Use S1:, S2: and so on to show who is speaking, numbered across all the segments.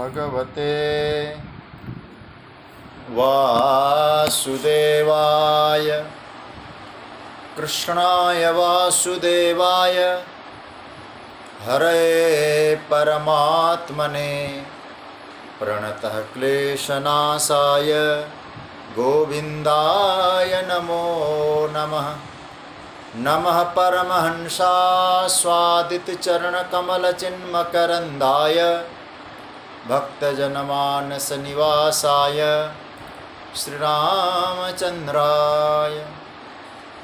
S1: भगवते वासुदेवाय कृष्णाय वासुदेवाय हरे परमात्मने प्रणतः क्लेशनाशाय गोविन्दाय नमो नमः। नमः परमहंसास्वादितचरणकमलचिन्मकरन्दाय भक्तजनमानसनिवासाय श्रीरामचन्द्राय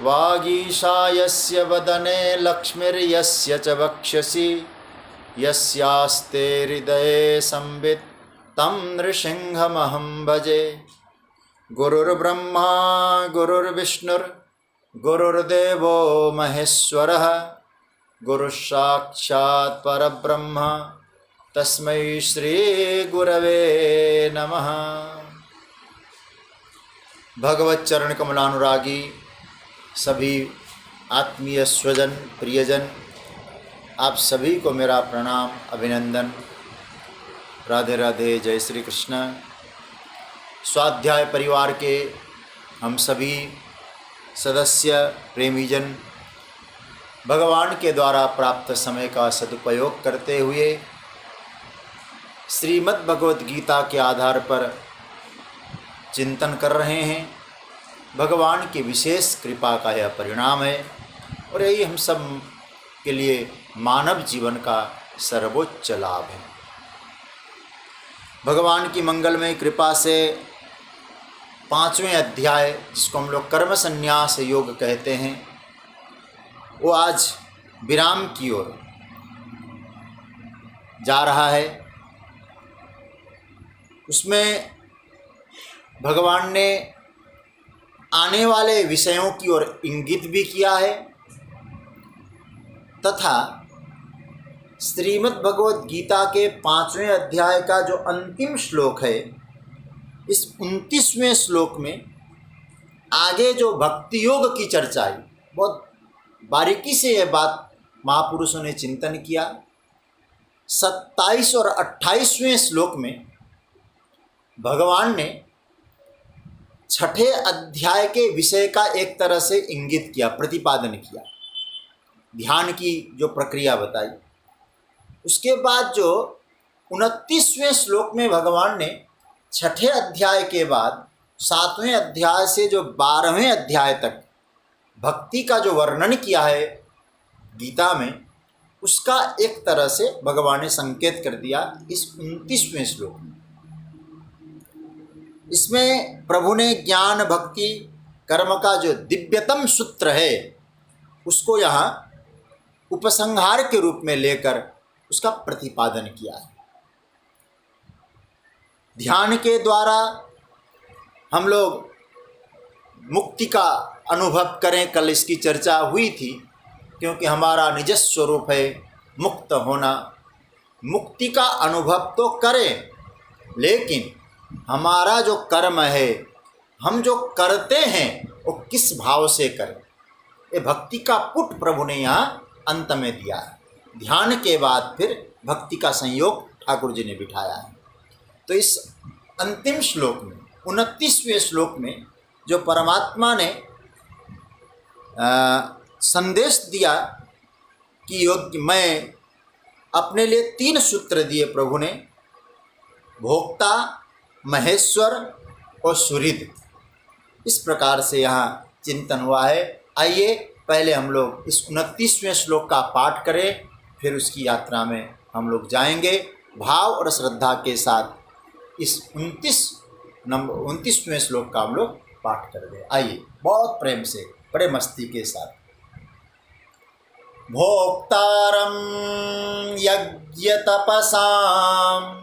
S1: वागीशायस्य वदने लक्ष्मीर्यस्य च वक्षसि यस्यास्ते हृदये संवित् तं नृसिंहमहं भजे। गुरुर्ब्रह्मा गुरुर्विष्णुर्गुरुर्देवो महेश्वरः गुरुसाक्षात् परब्रह्म तस्मै श्रीगुरवे नमः। भगवत चरण कमलानुरागी सभी आत्मीय स्वजन प्रियजन, आप सभी को मेरा प्रणाम अभिनंदन। राधे राधे, जय श्री कृष्ण। स्वाध्याय परिवार के हम सभी सदस्य प्रेमीजन भगवान के द्वारा प्राप्त समय का सदुपयोग करते हुए श्रीमद् भगवद गीता के आधार पर चिंतन कर रहे हैं। भगवान की विशेष कृपा का यह परिणाम है और यही हम सब के लिए मानव जीवन का सर्वोच्च लाभ है। भगवान की मंगलमय कृपा से 5वें अध्याय, जिसको हम लोग कर्म संन्यास योग कहते हैं, वो आज विराम की ओर जा रहा है। उसमें भगवान ने आने वाले विषयों की ओर इंगित भी किया है तथा श्रीमद् भगवद गीता के 5वें अध्याय का जो अंतिम श्लोक है, इस 29वें श्लोक में आगे जो भक्ति योग की चर्चा है, बहुत बारीकी से यह बात महापुरुषों ने चिंतन किया। 27 और 28वें श्लोक में भगवान ने 6ठे अध्याय के विषय का एक तरह से इंगित किया, प्रतिपादन किया, ध्यान की जो प्रक्रिया बताई। उसके बाद जो 29वें श्लोक में भगवान ने 6ठे अध्याय के बाद 7वें अध्याय से जो 12वें अध्याय तक भक्ति का जो वर्णन किया है गीता में, उसका एक तरह से भगवान ने संकेत कर दिया इस 29वें श्लोक में। इसमें प्रभु ने ज्ञान भक्ति कर्म का जो दिव्यतम सूत्र है, उसको यहाँ उपसंहार के रूप में लेकर उसका प्रतिपादन किया है। ध्यान के द्वारा हम लोग मुक्ति का अनुभव करें, कल इसकी चर्चा हुई थी, क्योंकि हमारा निज स्वरूप है मुक्त होना। मुक्ति का अनुभव तो करें, लेकिन हमारा जो कर्म है, हम जो करते हैं, वो किस भाव से करें, ये भक्ति का पुट प्रभु ने यहाँ अंत में दिया है। ध्यान के बाद फिर भक्ति का संयोग ठाकुर जी ने बिठाया है। तो इस अंतिम श्लोक में 29वें श्लोक में जो परमात्मा ने संदेश दिया कि योग्य, मैं अपने लिए 3 सूत्र दिए प्रभु ने, भोक्ता, महेश्वर और सुहृद। इस प्रकार से यहाँ चिंतन हुआ है। आइए पहले हम लोग इस 29वें श्लोक का पाठ करें, फिर उसकी यात्रा में हम लोग जाएंगे। भाव और श्रद्धा के साथ इस 29वें श्लोक का हम लोग पाठ कर दें। आइए बहुत प्रेम से, बड़े मस्ती के साथ। भोक्तारं यज्ञ तपसां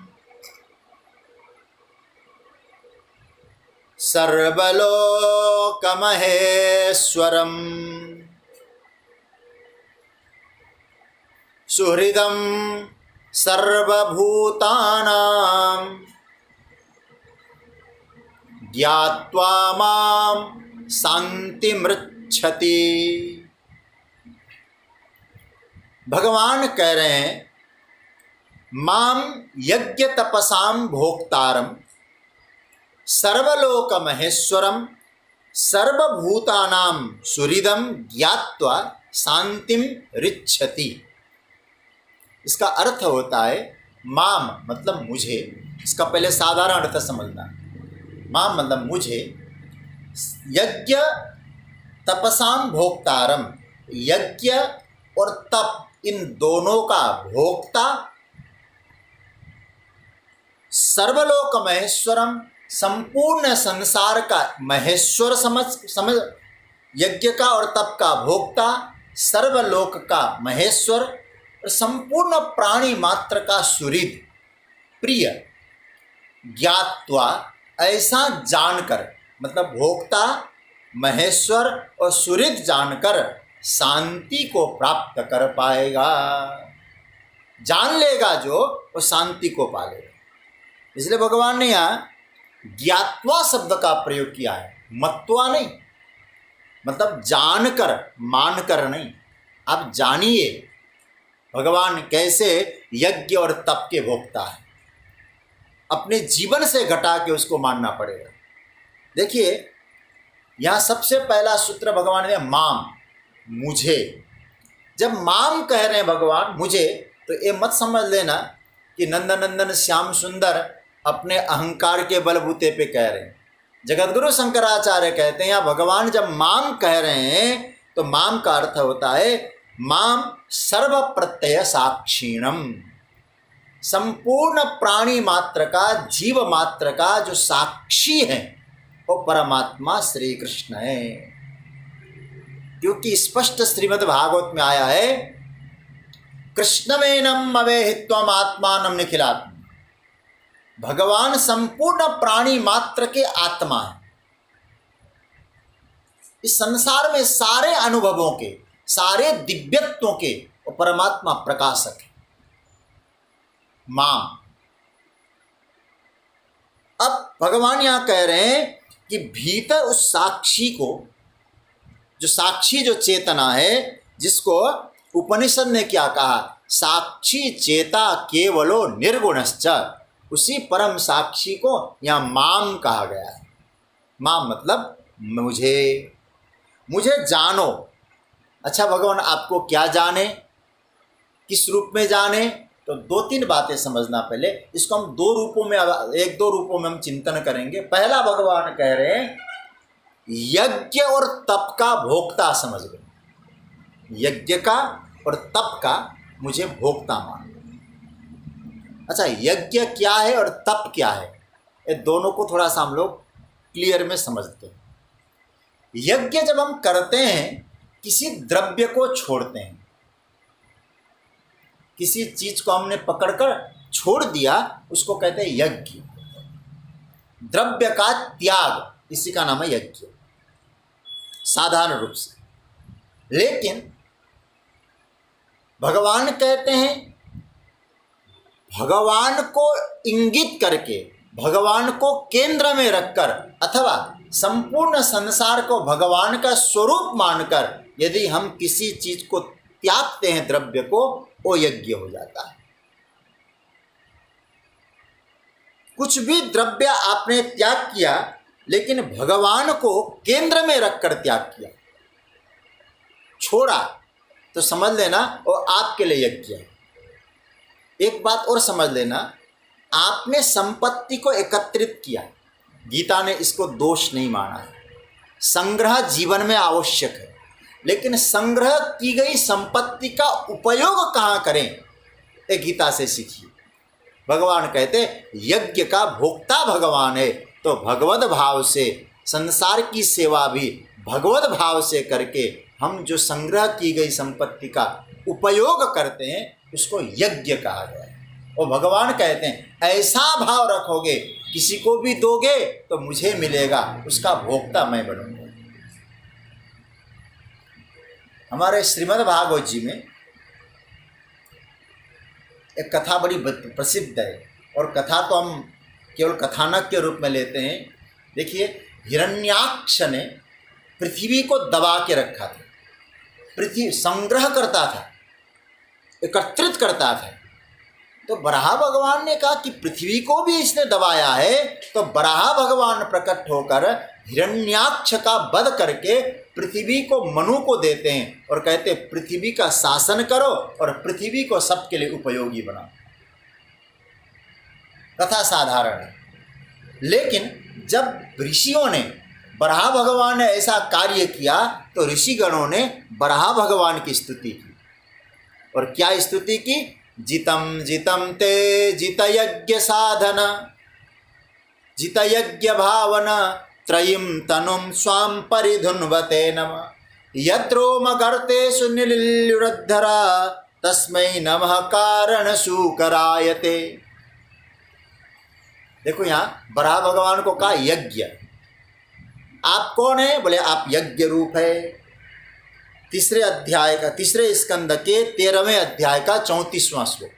S1: सर्वलोकमहेश्वरम् सुहृदं सर्वभूतानां ज्ञात्वा मां शान्तिमृच्छति। भगवान कह रहे हैं माम यज्ञ तपसाम भोक्तारम सर्वलोक महेश्वरम सर्वभूतानां सुहृदम ज्ञात्वा शांतिम रिच्छति। इसका अर्थ होता है माम मतलब मुझे, इसका पहले साधारण अर्थ समझना। माम मतलब मुझे, यज्ञ तपसाम भोक्तारम, यज्ञ और तप इन दोनों का भोक्ता, सर्वलोक महेश्वरम संपूर्ण संसार का महेश्वर समझ यज्ञ का और तप का भोक्ता, सर्वलोक का महेश्वर और संपूर्ण प्राणी मात्र का सुहृद प्रिय, ज्ञात्वा ऐसा जानकर, मतलब भोक्ता महेश्वर और सुहृद जानकर शांति को प्राप्त कर पाएगा। जान लेगा जो वो शांति को पालेगा। इसलिए भगवान ने यहाँ ज्ञात्वा शब्द का प्रयोग किया है, मत्वा नहीं, मतलब जानकर मानकर नहीं। आप जानिए भगवान कैसे यज्ञ और तप के भोक्ता है, अपने जीवन से घटा के उसको मानना पड़ेगा। देखिए यहाँ सबसे पहला सूत्र भगवान ने माम, मुझे। जब माम कह रहे हैं भगवान मुझे, तो ये मत समझ लेना कि नंदन श्याम सुंदर अपने अहंकार के बलबूते पे कह रहे हैं। जगतगुरु शंकराचार्य कहते हैं यहाँ भगवान जब माम कह रहे हैं तो माम का अर्थ होता है माम सर्व प्रत्यय साक्षीणम, संपूर्ण प्राणी मात्र का, जीव मात्र का जो साक्षी है वो परमात्मा श्री कृष्ण है। क्योंकि स्पष्ट श्रीमद् भागवत में आया है कृष्णमेनम अवेहित्वम आत्मानम निखिलात्म, भगवान संपूर्ण प्राणी मात्र के आत्मा है। इस संसार में सारे अनुभवों के, सारे दिव्यत्वों के वो परमात्मा प्रकाशक है। मां, अब भगवान यहां कह रहे हैं कि भीतर उस साक्षी को, जो साक्षी जो चेतना है, जिसको उपनिषद ने क्या कहा, साक्षी चेता केवलो निर्गुणश्च, उसी परम साक्षी को यहाँ माम कहा गया है। माम मतलब मुझे जानो। अच्छा भगवान आपको क्या जाने, किस रूप में जाने, तो दो तीन बातें समझना। पहले इसको हम दो रूपों में, एक दो रूपों में हम चिंतन करेंगे। पहला भगवान कह रहे हैं यज्ञ और तप का भोक्ता समझ गए, यज्ञ का और तप का मुझे भोक्ता मान। अच्छा यज्ञ क्या है और तप क्या है, ये दोनों को थोड़ा सा हम लोग क्लियर में समझते हैं। यज्ञ जब हम करते हैं, किसी द्रव्य को छोड़ते हैं, किसी चीज को हमने पकड़कर छोड़ दिया, उसको कहते हैं यज्ञ। द्रव्य का त्याग, इसी का नाम है यज्ञ साधारण रूप से। लेकिन भगवान कहते हैं भगवान को इंगित करके, भगवान को केंद्र में रखकर, अथवा संपूर्ण संसार को भगवान का स्वरूप मानकर यदि हम किसी चीज को त्यागते हैं, द्रव्य को, वो यज्ञ हो जाता है। कुछ भी द्रव्य आपने त्याग किया, लेकिन भगवान को केंद्र में रखकर त्याग किया, छोड़ा, तो समझ लेना वो आपके लिए यज्ञ है। एक बात और समझ लेना, आपने संपत्ति को एकत्रित किया, गीता ने इसको दोष नहीं माना है। संग्रह जीवन में आवश्यक है, लेकिन संग्रह की गई संपत्ति का उपयोग कहाँ करें, ये गीता से सीखिए। भगवान कहते यज्ञ का भोक्ता भगवान है, तो भगवत भाव से संसार की सेवा भी भगवत भाव से करके हम जो संग्रह की गई संपत्ति का उपयोग करते हैं, उसको यज्ञ कहा गया है। और भगवान कहते हैं ऐसा भाव रखोगे, किसी को भी दोगे तो मुझे मिलेगा, उसका भोक्ता मैं बनूंगा। हमारे श्रीमद् भागवत जी में एक कथा बड़ी प्रसिद्ध है, और कथा तो हम केवल कथानक के रूप में लेते हैं। देखिए हिरण्याक्ष ने पृथ्वी को दबा के रखा था, पृथ्वी संग्रह करता था, एकत्रित करता था, तो बराह भगवान ने कहा कि पृथ्वी को भी इसने दबाया है। तो बराह भगवान प्रकट होकर हिरण्याक्ष का वध करके पृथ्वी को मनु को देते हैं और कहते हैं पृथ्वी का शासन करो और पृथ्वी को सबके लिए उपयोगी बनाओ। कथा साधारण है, लेकिन जब ऋषियों ने, बराह भगवान ने ऐसा कार्य किया तो ऋषिगणों ने बराह भगवान की स्तुति की। और क्या स्तुति की? जितम जितम ते जितयज्ञ साधन जितयज्ञ भावना त्रयीम तनुम स्वाम परिधुन्वते नमः यद्रोम गर्तेषु निलिल्युरद्धरा तस्मै नमः कारण सुकरायते। देखो यहाँ बराह भगवान को कहा यज्ञ। आप कौन है? बोले आप यज्ञ रूप है। तीसरे अध्याय का, तीसरे स्कंद के 13वें अध्याय का 34वां श्लोक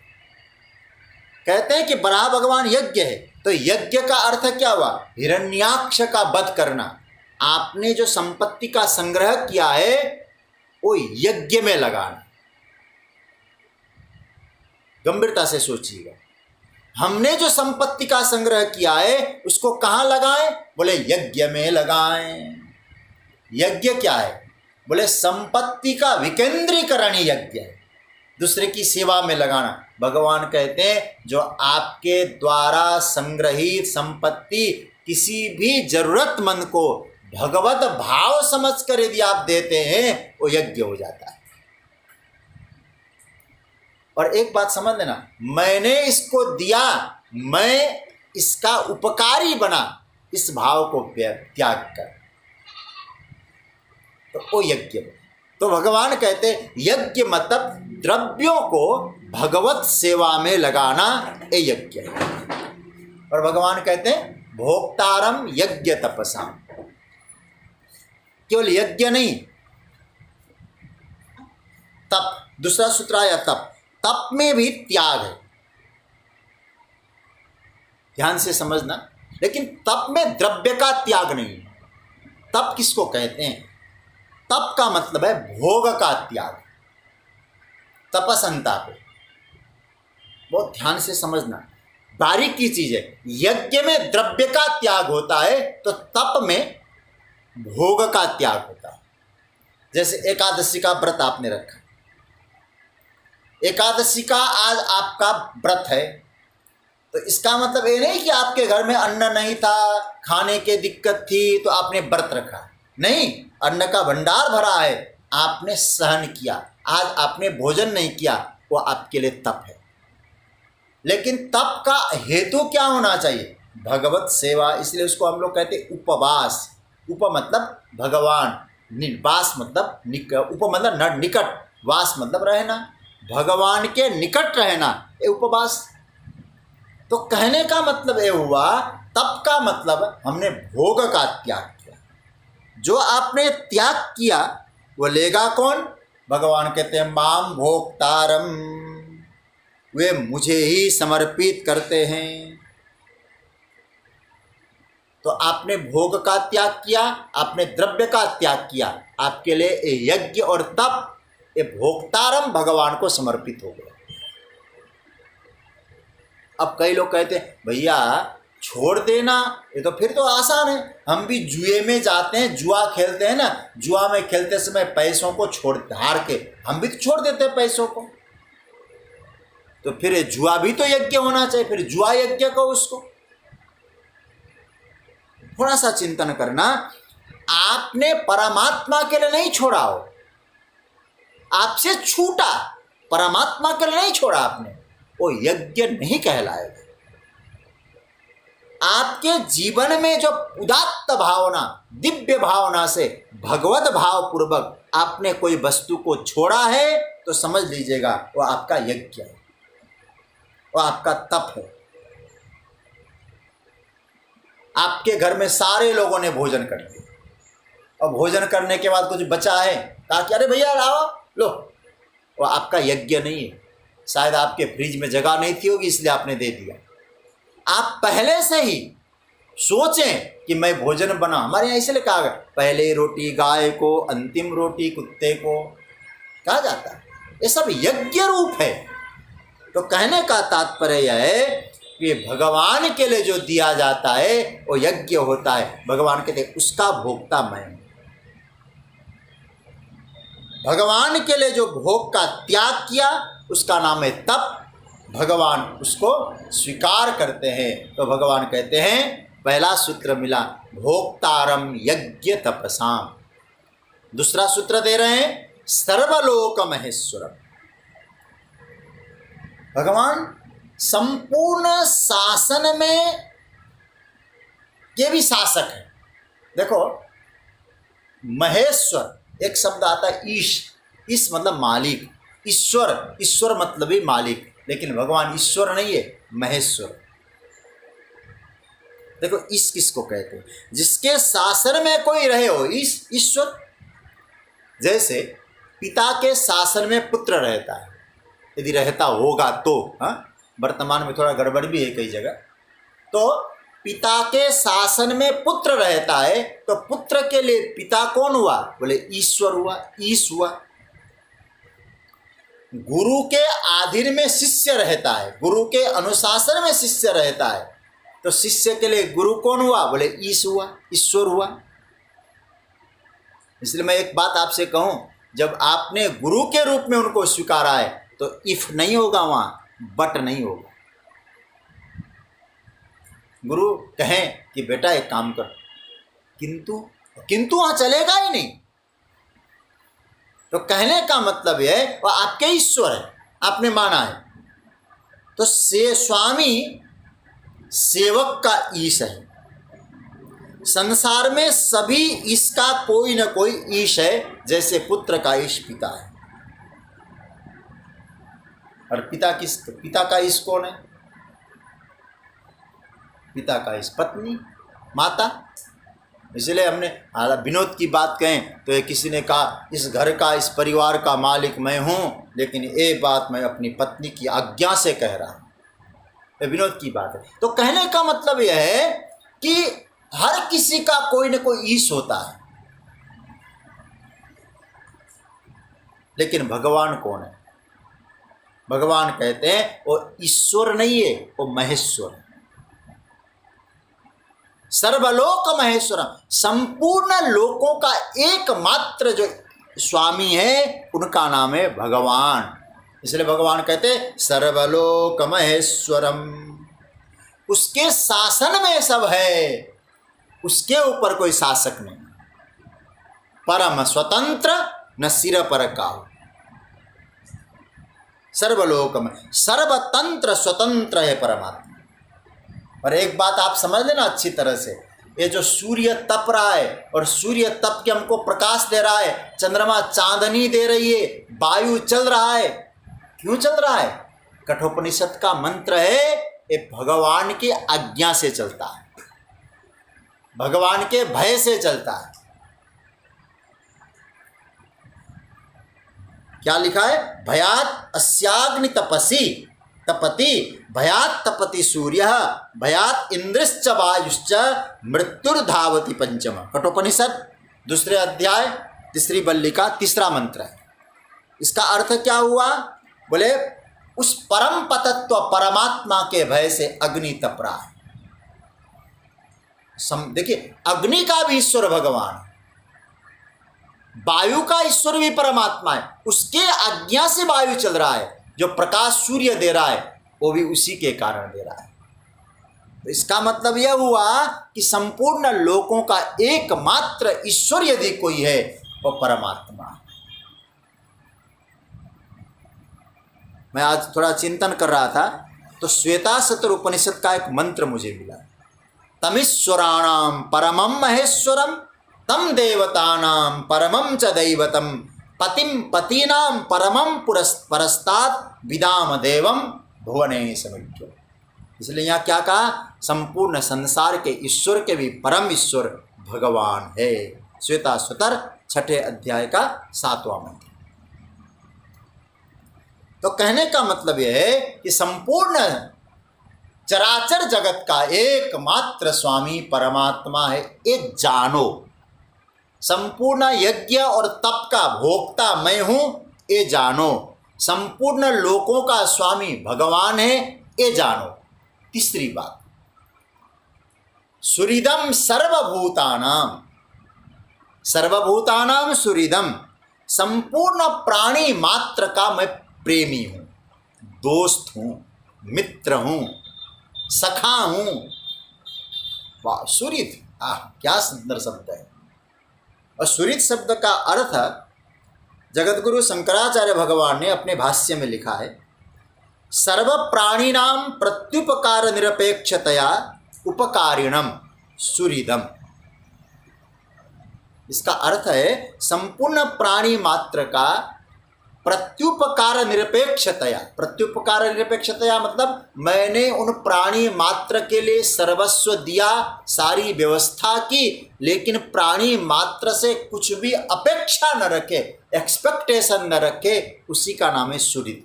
S1: कहते हैं कि बराह भगवान यज्ञ है। तो यज्ञ का अर्थ क्या हुआ? हिरण्याक्ष का वध करना। आपने जो संपत्ति का संग्रह किया है वो यज्ञ में लगाना। गंभीरता से सोचिएगा, हमने जो संपत्ति का संग्रह किया है उसको कहाँ लगाएं? बोले यज्ञ में लगाएं। यज्ञ क्या है? बोले संपत्ति का विकेंद्रीकरण ही यज्ञ है, दूसरे की सेवा में लगाना। भगवान कहते हैं जो आपके द्वारा संग्रहित संपत्ति किसी भी जरूरतमंद को भगवत भाव समझकर यदि आप देते हैं वो यज्ञ हो जाता है। और एक बात समझ लेना, मैंने इसको दिया, मैं इसका उपकारी बना, इस भाव को त्याग कर, तो वो यज्ञ। तो भगवान कहते यज्ञ मतलब द्रव्यों को भगवत सेवा में लगाना, ये यज्ञ है। और भगवान कहते हैं भोक्तारम यज्ञ तपसाम। केवल यज्ञ नहीं, तप, दूसरा सूत्र आया तप। तप में भी त्याग है, ध्यान से समझना। लेकिन तप में द्रव्य का त्याग नहीं है। तप किसको कहते हैं? तप का मतलब है भोग का त्याग, तपसंता पे। बहुत ध्यान से समझना, बारीक की चीज है। यज्ञ में द्रव्य का त्याग होता है तो तप में भोग का त्याग होता है। जैसे एकादशी का व्रत आपने रखा, एकादशी का आज आपका व्रत है, तो इसका मतलब ये नहीं कि आपके घर में अन्न नहीं था, खाने की दिक्कत थी तो आपने व्रत रखा। नहीं, अन्न का भंडार भरा है, आपने सहन किया, आज आपने भोजन नहीं किया, वो आपके लिए तप है। लेकिन तप का हेतु क्या होना चाहिए? भगवत सेवा। इसलिए उसको हम लोग कहते हैं उपवास। उप मतलब भगवान, वास मतलब उप मतलब निकट, वास मतलब रहना, भगवान के निकट रहना, ये उपवास। तो कहने का मतलब ये हुआ, तप का मतलब हमने भोग का त्याग किया। जो आपने त्याग किया वो लेगा कौन? भगवान कहते हैं माम भोक्तारम, वे मुझे ही समर्पित करते हैं। तो आपने भोग का त्याग किया, आपने द्रव्य का त्याग किया, आपके लिए ये यज्ञ और तप, ये भोक्तारम भगवान को समर्पित हो गया। अब कई लोग कहते हैं भैया छोड़ देना, ये तो फिर तो आसान है। हम भी जुए में जाते हैं, जुआ खेलते हैं ना, जुआ में खेलते समय पैसों को छोड़, हार के हम भी तो छोड़ देते हैं पैसों को। तो फिर जुआ भी तो यज्ञ होना चाहिए, फिर जुआ यज्ञ को उसको। थोड़ा सा चिंतन करना, आपने परमात्मा के लिए नहीं छोड़ा हो, आपसे छूटा, परमात्मा के लिए नहीं छोड़ा आपने, वो यज्ञ नहीं कहलाएगा। आपके जीवन में जो उदात्त भावना, दिव्य भावना से भगवत भाव पूर्वक आपने कोई वस्तु को छोड़ा है तो समझ लीजिएगा वो आपका यज्ञ है, वो आपका तप है। आपके घर में सारे लोगों ने भोजन कर लिया और भोजन करने के बाद कुछ बचा है, कहा कि अरे भैया लाओ लो, वो आपका यज्ञ नहीं है। शायद आपके फ्रिज में जगह नहीं थी होगी इसलिए आपने दे दिया। आप पहले से ही सोचें कि मैं भोजन बना, हमारे यहाँ इसलिए कहा गया पहले रोटी गाय को, अंतिम रोटी कुत्ते को, कहा जाता है। ये सब यज्ञ रूप है। तो कहने का तात्पर्य यह है कि भगवान के लिए जो दिया जाता है वो यज्ञ होता है। भगवान कहते हैं उसका भोक्ता मैं हूँ। भगवान के लिए जो भोग का त्याग किया उसका नाम है तप। भगवान उसको स्वीकार करते हैं। तो भगवान कहते हैं, पहला सूत्र मिला भोक्तारम यज्ञ तपसाम। दूसरा सूत्र दे रहे हैं सर्वलोक महेश्वरम। भगवान संपूर्ण शासन में ये भी शासक है। देखो, महेश्वर एक शब्द आता है ईश मतलब मालिक। ईश्वर मतलब ही मालिक, लेकिन भगवान ईश्वर नहीं है, महेश्वर। देखो, ईश किसको कहते हैं? जिसके शासन में कोई रहे हो, ईश्वर। जैसे पिता के शासन में पुत्र रहता है, यदि रहता होगा तो। वर्तमान में थोड़ा गड़बड़ भी है कई जगह। तो पिता के शासन में पुत्र रहता है, तो पुत्र के लिए पिता कौन हुआ? बोले ईश्वर हुआ, ईश हुआ। गुरु के अधीन में शिष्य रहता है, गुरु के अनुशासन में शिष्य रहता है, तो शिष्य के लिए गुरु कौन हुआ? बोले ईश हुआ, ईश्वर हुआ। इसलिए मैं एक बात आपसे कहूं, जब आपने गुरु के रूप में उनको स्वीकारा है तो इफ नहीं होगा, वहां बट नहीं होगा। गुरु कहें कि बेटा एक काम कर, किंतु वहां चलेगा ही नहीं। तो कहने का मतलब है वह आपके ईश्वर है, आपने माना है। तो स्वामी सेवक का ईश है। संसार में सभी ईश का कोई न कोई ईश है। जैसे पुत्र का ईश पिता है, और पिता का ईश कौन है? पिता का ईश पत्नी, माता। इसलिए हमने विनोद की बात कहें तो किसी ने कहा, इस घर का, इस परिवार का मालिक मैं हूँ, लेकिन ये बात मैं अपनी पत्नी की आज्ञा से कह रहा हूँ। ये विनोद की बात है। तो कहने का मतलब यह है कि हर किसी का कोई न कोई ईश होता है, लेकिन भगवान कौन है? भगवान कहते हैं वो ईश्वर नहीं है, वो महेश्वर है। सर्वलोक महेश्वरम, संपूर्ण लोकों का एकमात्र जो स्वामी है उनका नाम है भगवान। इसलिए भगवान कहते हैं सर्वलोक महेश्वरम। उसके शासन में सब है, उसके ऊपर कोई शासक नहीं। परम स्वतंत्र, न सिर पर काहू। सर्वलोक में सर्वतंत्र स्वतंत्र है परमात्मा। और एक बात आप समझ लेना अच्छी तरह से, ये जो सूर्य तप रहा है और सूर्य तप के हमको प्रकाश दे रहा है, चंद्रमा चांदनी दे रही है, वायु चल रहा है, क्यों चल रहा है? कठोपनिषद का मंत्र है, ये भगवान की आज्ञा से चलता है, भगवान के भय से चलता है। क्या लिखा है? भयात अस्याग्नि तपति भयात तपति सूर्य भयात इंद्रश्च वायुश्च मृत्युर्धावति पंचम। कठोपनिषद 2 अध्याय 3 बल्लिका 3 मंत्र है। इसका अर्थ क्या हुआ? बोले उस परम पतत्व परमात्मा के भय से अग्नि तप रहा है। देखिए, अग्नि का भी ईश्वर भगवान, वायु का ईश्वर भी परमात्मा है, उसके आज्ञा से वायु चल रहा है। जो प्रकाश सूर्य दे रहा है वो भी उसी के कारण दे रहा है। तो इसका मतलब यह हुआ कि संपूर्ण लोकों का एकमात्र ईश्वर यदि कोई है वो परमात्मा है। मैं आज थोड़ा चिंतन कर रहा था तो श्वेतासत्र उपनिषद का एक मंत्र मुझे मिला, तमीश्वराणाम परमं महेश्वरम तम देवतानां परमं च दैवतम पतिम पतीनां परमं परस्तात् विदाम देवम भुवने समुच्य। इसलिए यहाँ क्या कहा? संपूर्ण संसार के ईश्वर के भी परम ईश्वर भगवान है। श्वेताश्वतर 6 अध्याय का 7वां मंत्र। तो कहने का मतलब यह है कि संपूर्ण चराचर जगत का एकमात्र स्वामी परमात्मा है, ये जानो। संपूर्ण यज्ञ और तप का भोक्ता मैं हूं, ये जानो। संपूर्ण लोकों का स्वामी भगवान है, ये जानो। तीसरी बात, सुहृदम सर्वभूतानाम, सर्वभूतानाम सुहृदम, संपूर्ण प्राणी मात्र का मैं प्रेमी हूं, दोस्त हूं, मित्र हूं, सखा हूं। वाह, सुहृद, क्या सुंदर शब्द है। और सुहृद शब्द का अर्थ जगतगुरु शंकराचार्य भगवान ने अपने भाष्य में लिखा है, सर्व प्राणिनाम प्रत्युपकार निरपेक्षतया उपकारिणम सुहृदम। इसका अर्थ है संपूर्ण प्राणी मात्र का प्रत्युपकार निरपेक्षतया। प्रत्युपकार निरपेक्षतया मतलब मैंने उन प्राणी मात्र के लिए सर्वस्व दिया, सारी व्यवस्था की, लेकिन प्राणी मात्र से कुछ भी अपेक्षा न रखे, एक्सपेक्टेशन न रखे, उसी का नाम है सुहृद।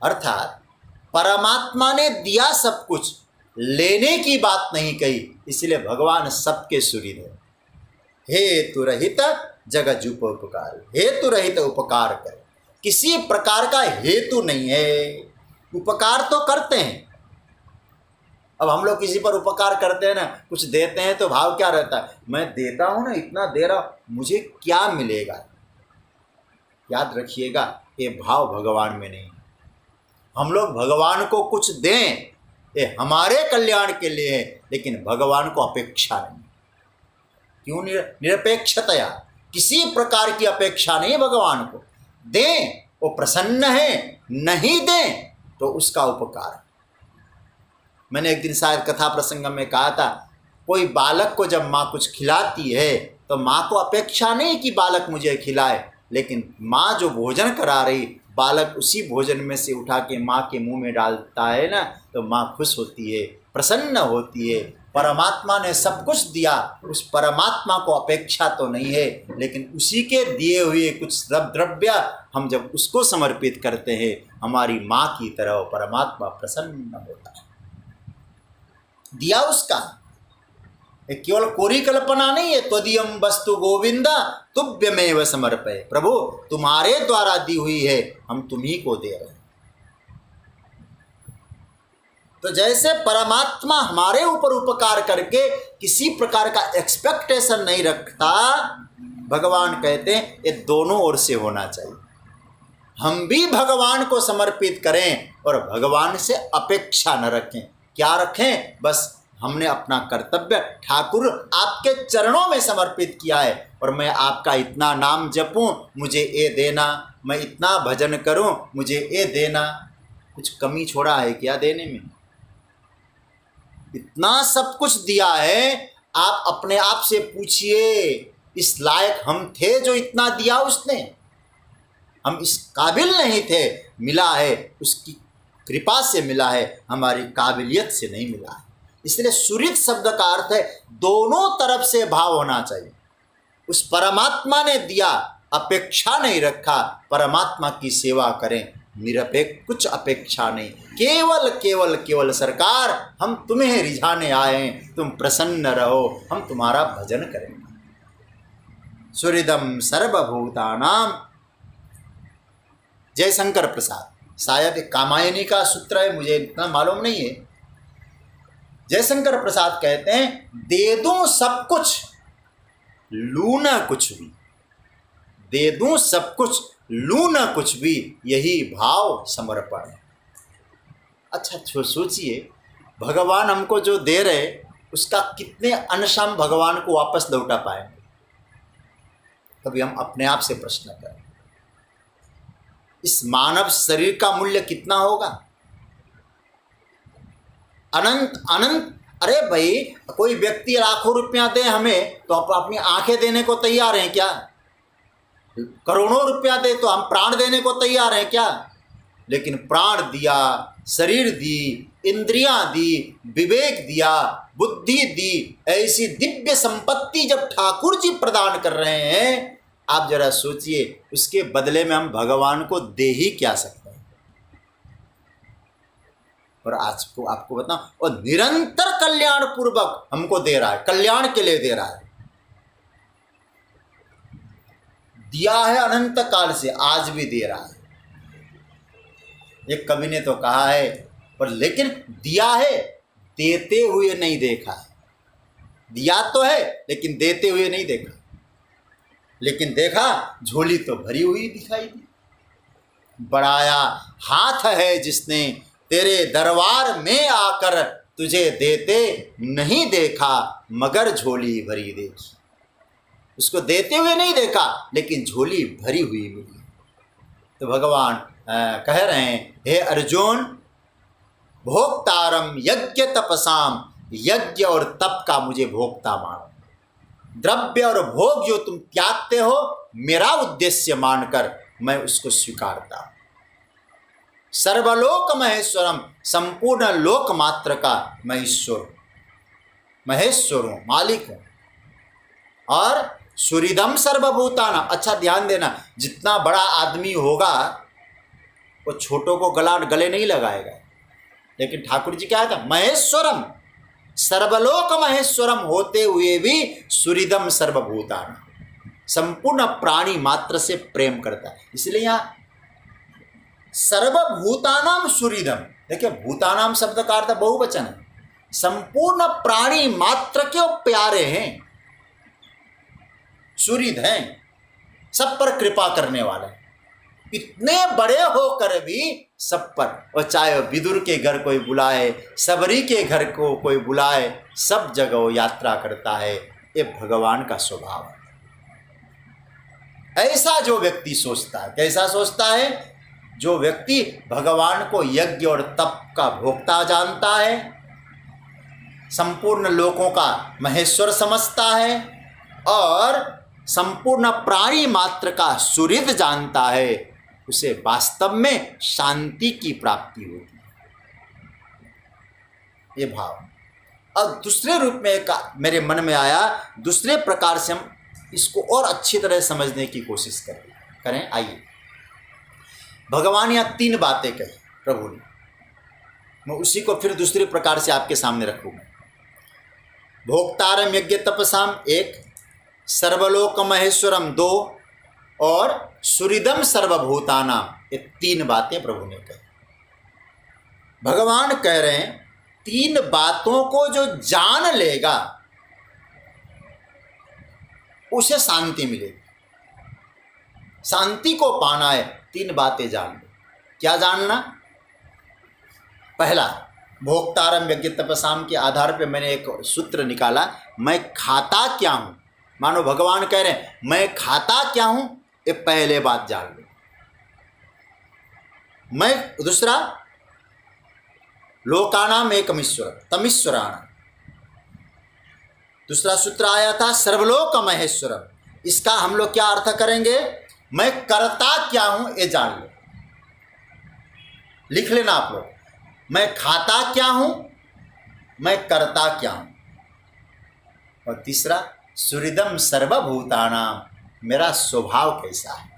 S1: अर्थात परमात्मा ने दिया सब कुछ, लेने की बात नहीं कही, इसलिए भगवान सबके सुहृद है। हेतु रहित जगजुपकार, हेतु रहित उपकार करे, किसी प्रकार का हेतु नहीं है। उपकार तो करते हैं, अब हम लोग किसी पर उपकार करते हैं ना, कुछ देते हैं तो भाव क्या रहता है, मैं देता हूं ना, इतना दे रहा हूं, मुझे क्या मिलेगा। याद रखिएगा, ये भाव भगवान में नहीं। हम लोग भगवान को कुछ दें, ये हमारे कल्याण के लिए है, लेकिन भगवान को अपेक्षा नहीं। क्यों? निरपेक्षतया, किसी प्रकार की अपेक्षा नहीं भगवान को। दें वो प्रसन्न है, नहीं दें तो उसका उपकार। मैंने एक दिन शायद कथा प्रसंग में कहा था, कोई बालक को जब माँ कुछ खिलाती है तो माँ को अपेक्षा नहीं कि बालक मुझे खिलाए, लेकिन माँ जो भोजन करा रही, बालक उसी भोजन में से उठा के माँ के मुंह में डालता है ना, तो माँ खुश होती है, प्रसन्न होती है। परमात्मा ने सब कुछ दिया, उस परमात्मा को अपेक्षा तो नहीं है, लेकिन उसी के दिए हुए कुछ द्रव्य हम जब उसको समर्पित करते हैं, हमारी माँ की तरह परमात्मा प्रसन्न होता है। दिया उसका, केवल कोरी कल्पना नहीं है। त्वदीयम वस्तु गोविंदा तुभ्यमेव समर्पये, प्रभु तुम्हारे द्वारा दी हुई है, हम तुम्ही को दे रहे हैं। तो जैसे परमात्मा हमारे ऊपर उपकार करके किसी प्रकार का एक्सपेक्टेशन नहीं रखता, भगवान कहते हैं ये दोनों ओर से होना चाहिए। हम भी भगवान को समर्पित करें और भगवान से अपेक्षा न रखें। क्या रखें? बस हमने अपना कर्तव्य ठाकुर आपके चरणों में समर्पित किया है, और मैं आपका इतना नाम जपूं, मुझे ये देना, मैं इतना भजन करूं, मुझे ये देना। कुछ कमी छोड़ा है क्या देने में? इतना सब कुछ दिया है। आप अपने आप से पूछिए, इस लायक हम थे जो इतना दिया उसने? हम इस काबिल नहीं थे, मिला है उसकी कृपा से मिला है, हमारी काबिलियत से नहीं मिला है। इसलिए सुहृद शब्द का अर्थ है दोनों तरफ से भाव होना चाहिए। उस परमात्मा ने दिया, अपेक्षा नहीं रखा, परमात्मा की सेवा करें, निरपेक्ष, कुछ अपेक्षा नहीं, केवल केवल केवल सरकार हम तुम्हें रिझाने आए हैं, तुम प्रसन्न रहो, हम तुम्हारा भजन करेंगे। सुहृदम सर्वभूतानाम। जयशंकर प्रसाद, शायद कामायनी का सूत्र है, मुझे इतना मालूम नहीं है। जयशंकर प्रसाद कहते हैं, दे दूं सब कुछ, लू न कुछ भी। दे दूं सब कुछ, लू न कुछ भी, यही भाव समर्पण है। अच्छा सोचिए, भगवान हमको जो दे रहे, उसका कितने अंश हम भगवान को वापस लौटा पाएंगे? कभी हम अपने आप से प्रश्न करें, इस मानव शरीर का मूल्य कितना होगा? अनंत अनंत। अरे भाई, कोई व्यक्ति लाखों रुपया दे हमें तो आप अपनी आंखें देने को तैयार हैं क्या? करोड़ों रुपया दे तो हम प्राण देने को तैयार हैं क्या? लेकिन प्राण दिया, शरीर दी, इंद्रियां दी, विवेक दिया, बुद्धि दी, ऐसी दिव्य संपत्ति जब ठाकुर जी प्रदान कर रहे हैं, आप जरा सोचिए, उसके बदले में हम भगवान को दे ही क्या सकते हैं? और आज को आपको बताऊं, और निरंतर कल्याण पूर्वक हमको दे रहा है, कल्याण के लिए दे रहा है। दिया है अनंत काल से, आज भी दे रहा है। एक कवि ने तो कहा है, पर लेकिन दिया है, देते हुए नहीं देखा है। दिया तो है लेकिन देते हुए नहीं देखा, लेकिन देखा झोली तो भरी हुई दिखाई दी। बढ़ाया हाथ है जिसने तेरे दरबार में आकर, तुझे देते नहीं देखा मगर झोली भरी देखी। उसको देते हुए नहीं देखा लेकिन झोली भरी हुई मिली। तो भगवान कह रहे हैं, हे अर्जुन, भोक्तारम यज्ञ तपसाम, यज्ञ और तप का मुझे भोक्ता मानो। द्रव्य और भोग जो तुम त्यागते हो, मेरा उद्देश्य मानकर मैं उसको स्वीकारता हूं। सर्वलोक महेश्वरम, संपूर्ण लोक मात्र का मैं ईश्वर, महेश्वर हूं, मालिक हूं। और सुहृदम सर्वभूताना, अच्छा ध्यान देना, जितना बड़ा आदमी होगा वो छोटों को गले नहीं लगाएगा। लेकिन ठाकुर जी क्या था, महेश्वरम, सर्वलोक महेश्वरम होते हुए भी सुहृदम सर्वभूताना, संपूर्ण प्राणी मात्र से प्रेम करता है। इसलिए यहाँ सर्वभूतानाम सुहृदम, देखिए भूतानाम शब्द का अर्थ बहुवचन है। संपूर्ण प्राणी मात्र के प्यारे हैं, सुहृद हैं, सब पर कृपा करने वाले हैं। इतने बड़े होकर भी सब पर, और चाहे विदुर के घर कोई बुलाए, सबरी के घर को कोई बुलाए, सब जगह वो यात्रा करता है। ये भगवान का स्वभाव है। ऐसा जो व्यक्ति सोचता है, कैसा सोचता है, जो व्यक्ति भगवान को यज्ञ और तप का भोक्ता जानता है, संपूर्ण लोकों का महेश्वर समझता है और संपूर्ण प्राणी मात्र का सुहृद जानता है, उसे वास्तव में शांति की प्राप्ति होती है। ये भाव अब दूसरे रूप में एक मेरे मन में आया, दूसरे प्रकार से हम इसको और अच्छी तरह समझने की कोशिश करें। आइए, भगवान यहाँ 3 बातें कही प्रभु ने, मैं उसी को फिर दूसरे प्रकार से आपके सामने रखूंगा। भोक्तारम यज्ञ तपसाम 1, सर्वलोक महेश्वरम 2 और सुहृदम सर्वभूतानाम, ये 3 बातें प्रभु ने कही। भगवान कह रहे हैं 3 बातों को जो जान लेगा उसे शांति मिलेगी। शांति को पाना है, 3 बातें जान लो। क्या जानना? पहला, भोक्तारम यज्ञ तपसाम के आधार पे मैंने एक सूत्र निकाला, मैं खाता क्या हूं। मानो भगवान कह रहे हैं मैं खाता क्या हूं, ये पहले बात जान लो। मैं दूसरा, लोकानाम एकमीश्वर तमीश्वराणाम, दूसरा सूत्र आया था सर्वलोक महेश्वरम। इसका हम लोग क्या अर्थ करेंगे, मैं करता क्या हूं ये जान लो। लिख लेना आप लोग, मैं खाता क्या हूं, मैं करता क्या हूं। और तीसरा, सुहृदम सर्वभूतानाम, मेरा स्वभाव कैसा है।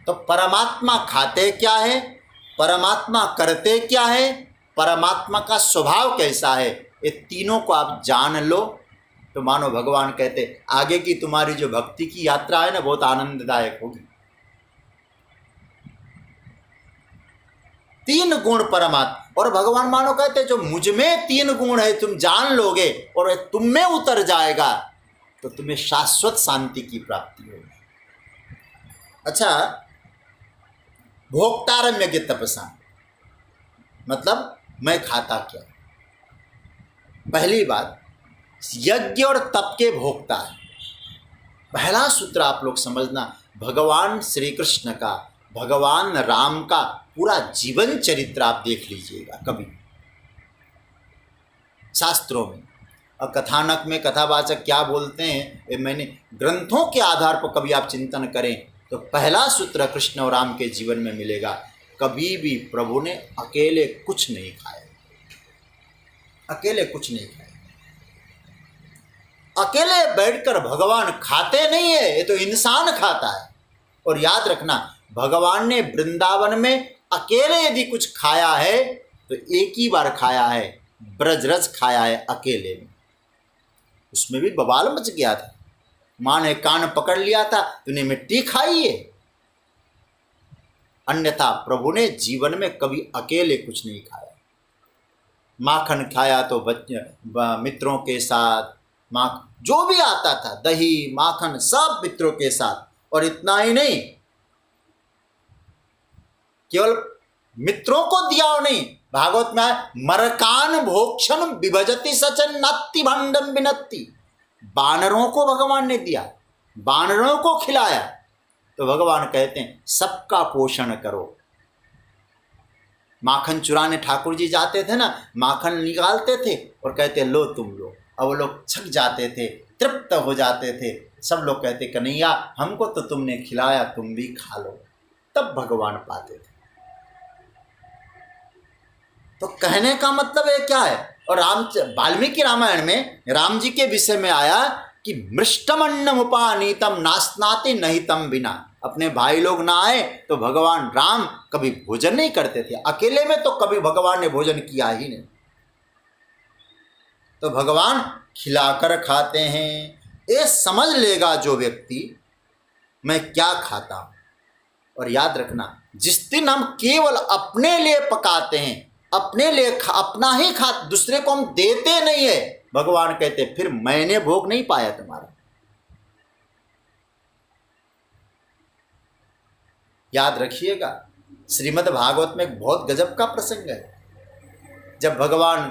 S1: तो परमात्मा खाते क्या है, परमात्मा करते क्या है, परमात्मा का स्वभाव कैसा है, ये तीनों को आप जान लो तो मानो भगवान कहते आगे की तुम्हारी जो भक्ति की यात्रा है ना, बहुत आनंददायक होगी। 3 गुण परमात्मा, और भगवान मानो कहते जो मुझ में 3 गुण है तुम जान लोगे और तुम में उतर जाएगा तो तुम्हें शाश्वत शांति की प्राप्ति होगी। अच्छा, भोक्तारम यज्ञ तपसा, मतलब मैं खाता क्या। पहली बात, यज्ञ और तप के भोक्ता है। पहला सूत्र आप लोग समझना, भगवान श्री कृष्ण का, भगवान राम का पूरा जीवन चरित्र आप देख लीजिएगा कभी शास्त्रों में, और कथानक में कथावाचक क्या बोलते हैं, ये मैंने ग्रंथों के आधार पर कभी आप चिंतन करें तो पहला सूत्र कृष्ण और राम के जीवन में मिलेगा, कभी भी प्रभु ने अकेले कुछ नहीं खाया, अकेले कुछ नहीं खाया। अकेले बैठकर भगवान खाते नहीं है, ये तो इंसान खाता है। और याद रखना, भगवान ने वृंदावन में अकेले यदि कुछ खाया है तो एक ही बार खाया है, ब्रजरज खाया है अकेले में, उसमें भी बवाल मच गया था। माँ ने कान पकड़ लिया था, तूने मिट्टी खाई है। अन्यथा प्रभु ने जीवन में कभी अकेले कुछ नहीं खाया। माखन खाया तो मित्रों के साथ, जो भी आता था दही माखन सब मित्रों के साथ। और इतना ही नहीं, केवल मित्रों को दिया और नहीं, भागवत में आया मरकान भोक्षण विभजति सचन नात्ति भांडम विनत्ति। बानरों को भगवान ने दिया, बानरों को खिलाया। तो भगवान कहते हैं सबका पोषण करो। माखन चुराने ठाकुर जी जाते थे ना, माखन निकालते थे और कहते लो तुम लो। अब वो लोग छक जाते थे, तृप्त हो जाते थे। सब लोग कहते कन्हैया हमको तो तुमने खिलाया, तुम भी खा लो। तब भगवान पाते थे। तो कहने का मतलब ये क्या है? और वाल्मीकि रामायण में राम जी के विषय में आया कि मृष्टमन्नम उपानीतम नास्नाति नहीं तम बिना। अपने भाई लोग ना आए तो भगवान राम कभी भोजन नहीं करते थे। अकेले में तो कभी भगवान ने भोजन किया ही नहीं। तो भगवान खिलाकर खाते हैं। ये समझ लेगा जो व्यक्ति मैं क्या खाता हूं। और याद रखना, जिस दिन हम केवल अपने लिए पकाते हैं, अपने लिए अपना ही खा, दूसरे को हम देते नहीं है, भगवान कहते फिर मैंने भोग नहीं पाया तुम्हारा। याद रखिएगा, श्रीमद् भागवत में एक बहुत गजब का प्रसंग है। जब भगवान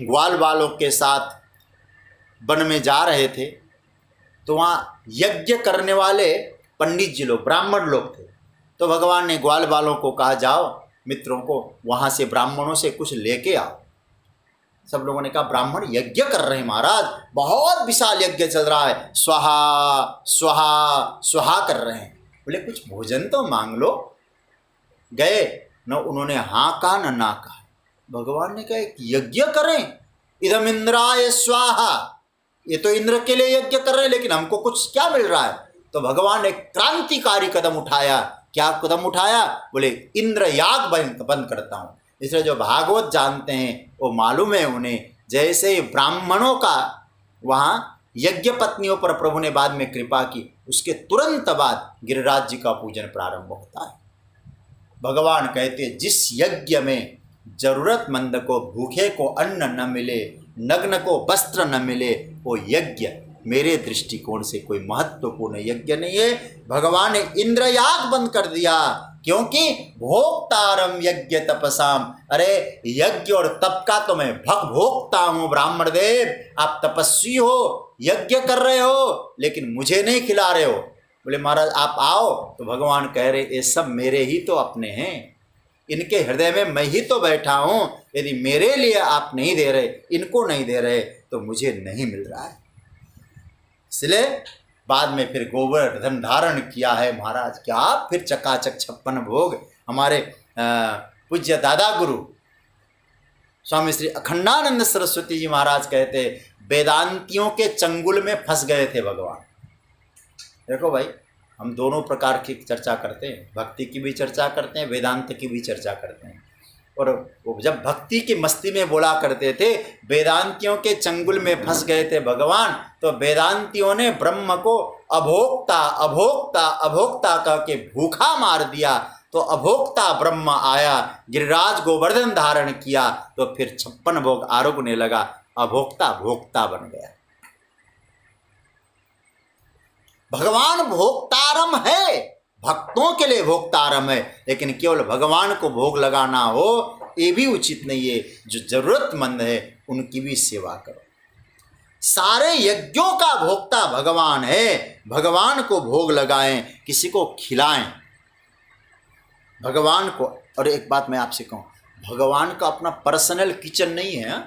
S1: ग्वाल वालों के साथ वन में जा रहे थे तो वहाँ यज्ञ करने वाले पंडित जी लोग, ब्राह्मण लोग थे। तो भगवान ने ग्वाल वालों को कहा जाओ मित्रों को वहाँ से ब्राह्मणों से कुछ लेके आओ। सब लोगों ने कहा ब्राह्मण यज्ञ कर रहे हैं महाराज, बहुत विशाल यज्ञ चल रहा है, स्वाहा स्वाहा स्वाहा कर रहे हैं। बोले कुछ भोजन तो मांग लो। गए न, उन्होंने हाँ कहा न ना कहा। भगवान ने कहा यज्ञ करें, इदम इंद्राय स्वाहा, ये तो इंद्र के लिए यज्ञ कर रहे हैं, लेकिन हमको कुछ क्या मिल रहा है? तो भगवान ने क्रांतिकारी कदम उठाया। क्या कदम उठाया? बोले इंद्र याग बंद करता हूँ। इसलिए जो भागवत जानते हैं वो मालूम है उन्हें, जैसे ही ब्राह्मणों का वहाँ यज्ञ पत्नियों पर प्रभु ने बाद में कृपा की, उसके तुरंत बाद गिरिराज जी का पूजन प्रारंभ होता है। भगवान कहते जिस यज्ञ में जरूरतमंद को, भूखे को अन्न न मिले, नग्न को वस्त्र न मिले, वो यज्ञ मेरे दृष्टिकोण से कोई महत्वपूर्ण यज्ञ नहीं है। भगवान ने इंद्र याग बंद कर दिया, क्योंकि भोक्तारम यज्ञ तपसाम। अरे यज्ञ और तप का तो मैं भोक्ता हूँ। ब्राह्मण देव आप तपस्वी हो, यज्ञ कर रहे हो, लेकिन मुझे नहीं खिला रहे हो। बोले महाराज आप आओ। तो भगवान कह रहे ये सब मेरे ही तो अपने हैं, इनके हृदय में मैं ही तो बैठा हूँ। यदि मेरे लिए आप नहीं दे रहे, इनको नहीं दे रहे, तो मुझे नहीं मिल रहा है। इसलिए बाद में फिर गोवर्धन धारण किया है महाराज। क्या फिर चकाचक 56 भोग। हमारे पूज्य दादा गुरु स्वामी श्री अखंडानंद सरस्वती जी महाराज कहते वेदांतियों के चंगुल में फंस गए थे भगवान। देखो भाई, हम दोनों प्रकार की चर्चा करते हैं, भक्ति की भी चर्चा करते हैं, वेदांत की भी चर्चा करते हैं। और वो जब भक्ति की मस्ती में बोला करते थे वेदांतियों के चंगुल में फंस गए थे भगवान, तो वेदांतियों ने ब्रह्म को अभोक्ता अभोक्ता अभोक्ता कह के भूखा मार दिया। तो अभोक्ता ब्रह्म आया, गिरिराज गोवर्धन धारण किया, तो फिर 56 भोग आरोगने लगा, अभोक्ता भोक्ता बन गया। भगवान भोक्तारम है, भक्तों के लिए भोक्तारम है, लेकिन केवल भगवान को भोग लगाना हो ये भी उचित नहीं है। जो जरूरतमंद है उनकी भी सेवा करो। सारे यज्ञों का भोक्ता भगवान है, भगवान को भोग लगाएं, किसी को खिलाएं भगवान को। और एक बात मैं आपसे कहूं, भगवान का अपना पर्सनल किचन नहीं है,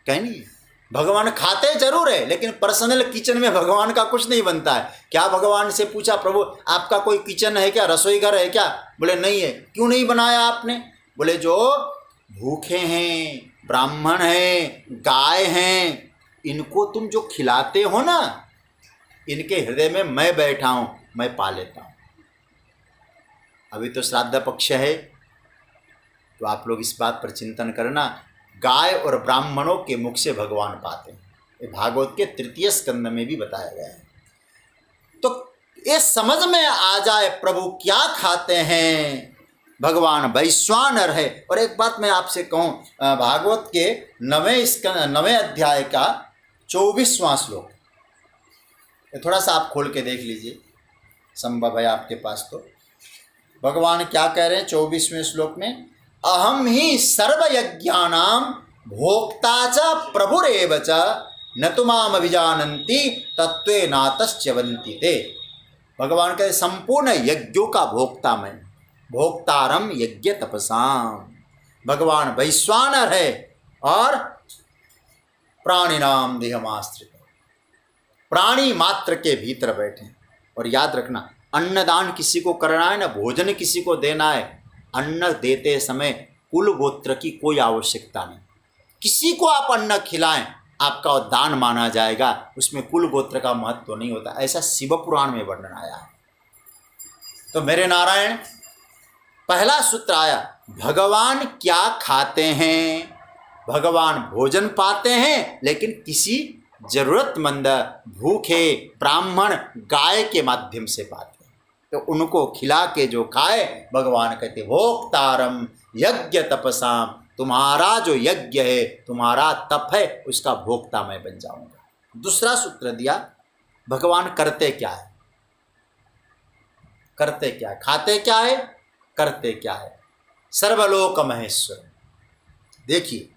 S1: कहीं नहीं। भगवान खाते जरूर है, लेकिन पर्सनल किचन में भगवान का कुछ नहीं बनता है। क्या भगवान से पूछा प्रभु आपका कोई किचन है क्या, रसोई घर है क्या? बोले नहीं है। क्यों नहीं बनाया आपने? बोले जो भूखे हैं, ब्राह्मण हैं, गाय हैं, इनको तुम जो खिलाते हो ना, इनके हृदय में मैं बैठा हूं, मैं पा लेता हूं। अभी तो श्राद्ध पक्ष है, तो आप लोग इस बात पर चिंतन करना, गाय और ब्राह्मणों के मुख से भगवान पाते हैं। ये भागवत के 3 स्कंद में भी बताया गया है। तो ये समझ में आ जाए प्रभु क्या खाते हैं, भगवान वैश्वानर है। और एक बात मैं आपसे कहूँ, भागवत के 9वें अध्याय का 24वां श्लोक, थोड़ा सा आप खोल के देख लीजिए, संभव है आपके पास तो। भगवान क्या कह रहे हैं 24वें श्लोक में, अहम ही सर्वयज्ञानाम भोक्ता च प्रभुरेव च न तो माम अभिजानन्ति तत्वे नातश्च्यवन्ति ते। भगवान कहते संपूर्ण यज्ञों का भोक्ता मैं, भोक्तारम यज्ञ तपसाम। भगवान वैश्वानर है और प्राणिनाम देहमाश्रित, प्राणी मात्र के भीतर बैठे। और याद रखना, अन्नदान किसी को करना है ना, भोजन किसी को देना है, अन्न देते समय कुल गोत्र की कोई आवश्यकता नहीं। किसी को आप अन्न खिलाएं, आपका दान माना जाएगा, उसमें कुल गोत्र का महत्व नहीं होता। ऐसा शिव पुराण में वर्णन आया है। तो मेरे नारायण, पहला सूत्र आया, भगवान क्या खाते हैं? भगवान भोजन पाते हैं, लेकिन किसी जरूरतमंद भूखे ब्राह्मण गाय के माध्यम से पाते हैं। तो उनको खिला के जो खाए, भगवान कहते भोक्तारम यज्ञ तपसाम, तुम्हारा जो यज्ञ है, तुम्हारा तप है, उसका भोक्ता मैं बन जाऊंगा। दूसरा सूत्र दिया, भगवान करते क्या है? करते क्या है? खाते क्या है? करते क्या है? सर्वलोक महेश्वर। देखिए,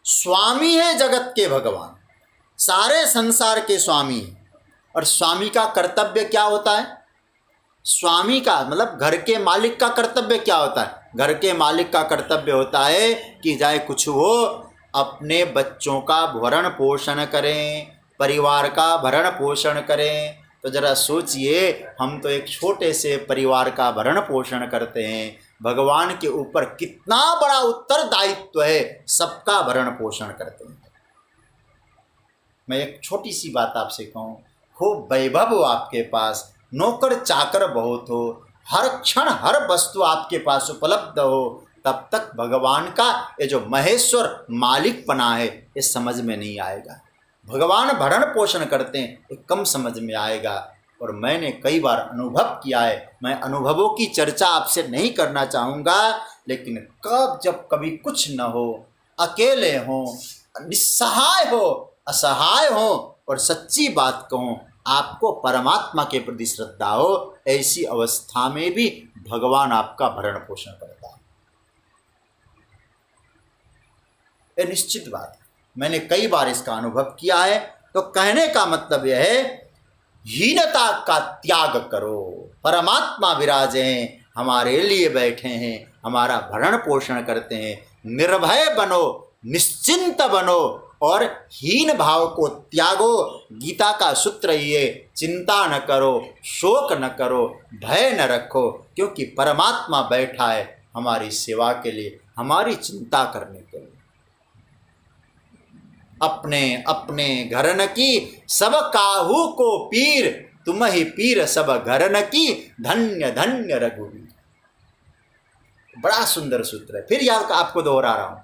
S1: स्वामी है जगत के भगवान, सारे संसार के स्वामी हैं। और स्वामी का कर्तव्य क्या होता है? स्वामी का मतलब घर के मालिक का कर्तव्य क्या होता है? घर के मालिक का कर्तव्य होता है कि चाहे कुछ हो, अपने बच्चों का भरण पोषण करें, परिवार का भरण पोषण करें। तो जरा सोचिए, हम तो एक छोटे से परिवार का भरण पोषण करते हैं, भगवान के ऊपर कितना बड़ा उत्तरदायित्व है, सबका भरण पोषण करते हैं। मैं एक छोटी सी बात आपसे कहूँ, खूब वैभव हो आपके पास, नौकर चाकर बहुत हो, हर क्षण हर वस्तु आपके पास उपलब्ध हो, तब तक भगवान का ये जो महेश्वर मालिकपना है ये समझ में नहीं आएगा। भगवान भरण पोषण करते हैं, ये कम समझ में आएगा। और मैंने कई बार अनुभव किया है, मैं अनुभवों की चर्चा आपसे नहीं करना चाहूँगा, लेकिन जब कभी कुछ न हो, अकेले हों, निस्सहाय हो, असहाय हो, और सच्ची बात कहूँ, आपको परमात्मा के प्रति श्रद्धा हो, ऐसी अवस्था में भी भगवान आपका भरण पोषण करता है। ये निश्चित बात है, मैंने कई बार इसका अनुभव किया है। तो कहने का मतलब यह है, हीनता का त्याग करो, परमात्मा विराजे हैं, हमारे लिए बैठे हैं, हमारा भरण पोषण करते हैं। निर्भय बनो, निश्चिंत बनो और हीन भाव को त्यागो। गीता का सूत्र ये, चिंता न करो, शोक न करो, भय न रखो, क्योंकि परमात्मा बैठा है हमारी सेवा के लिए, हमारी चिंता करने के लिए। अपने अपने घर न की सब काहू को पीर, तुम ही पीर सब घर न की, धन्य धन्य रघुवीर। बड़ा सुंदर सूत्र है, फिर याद आपको दोहरा रहा हूं,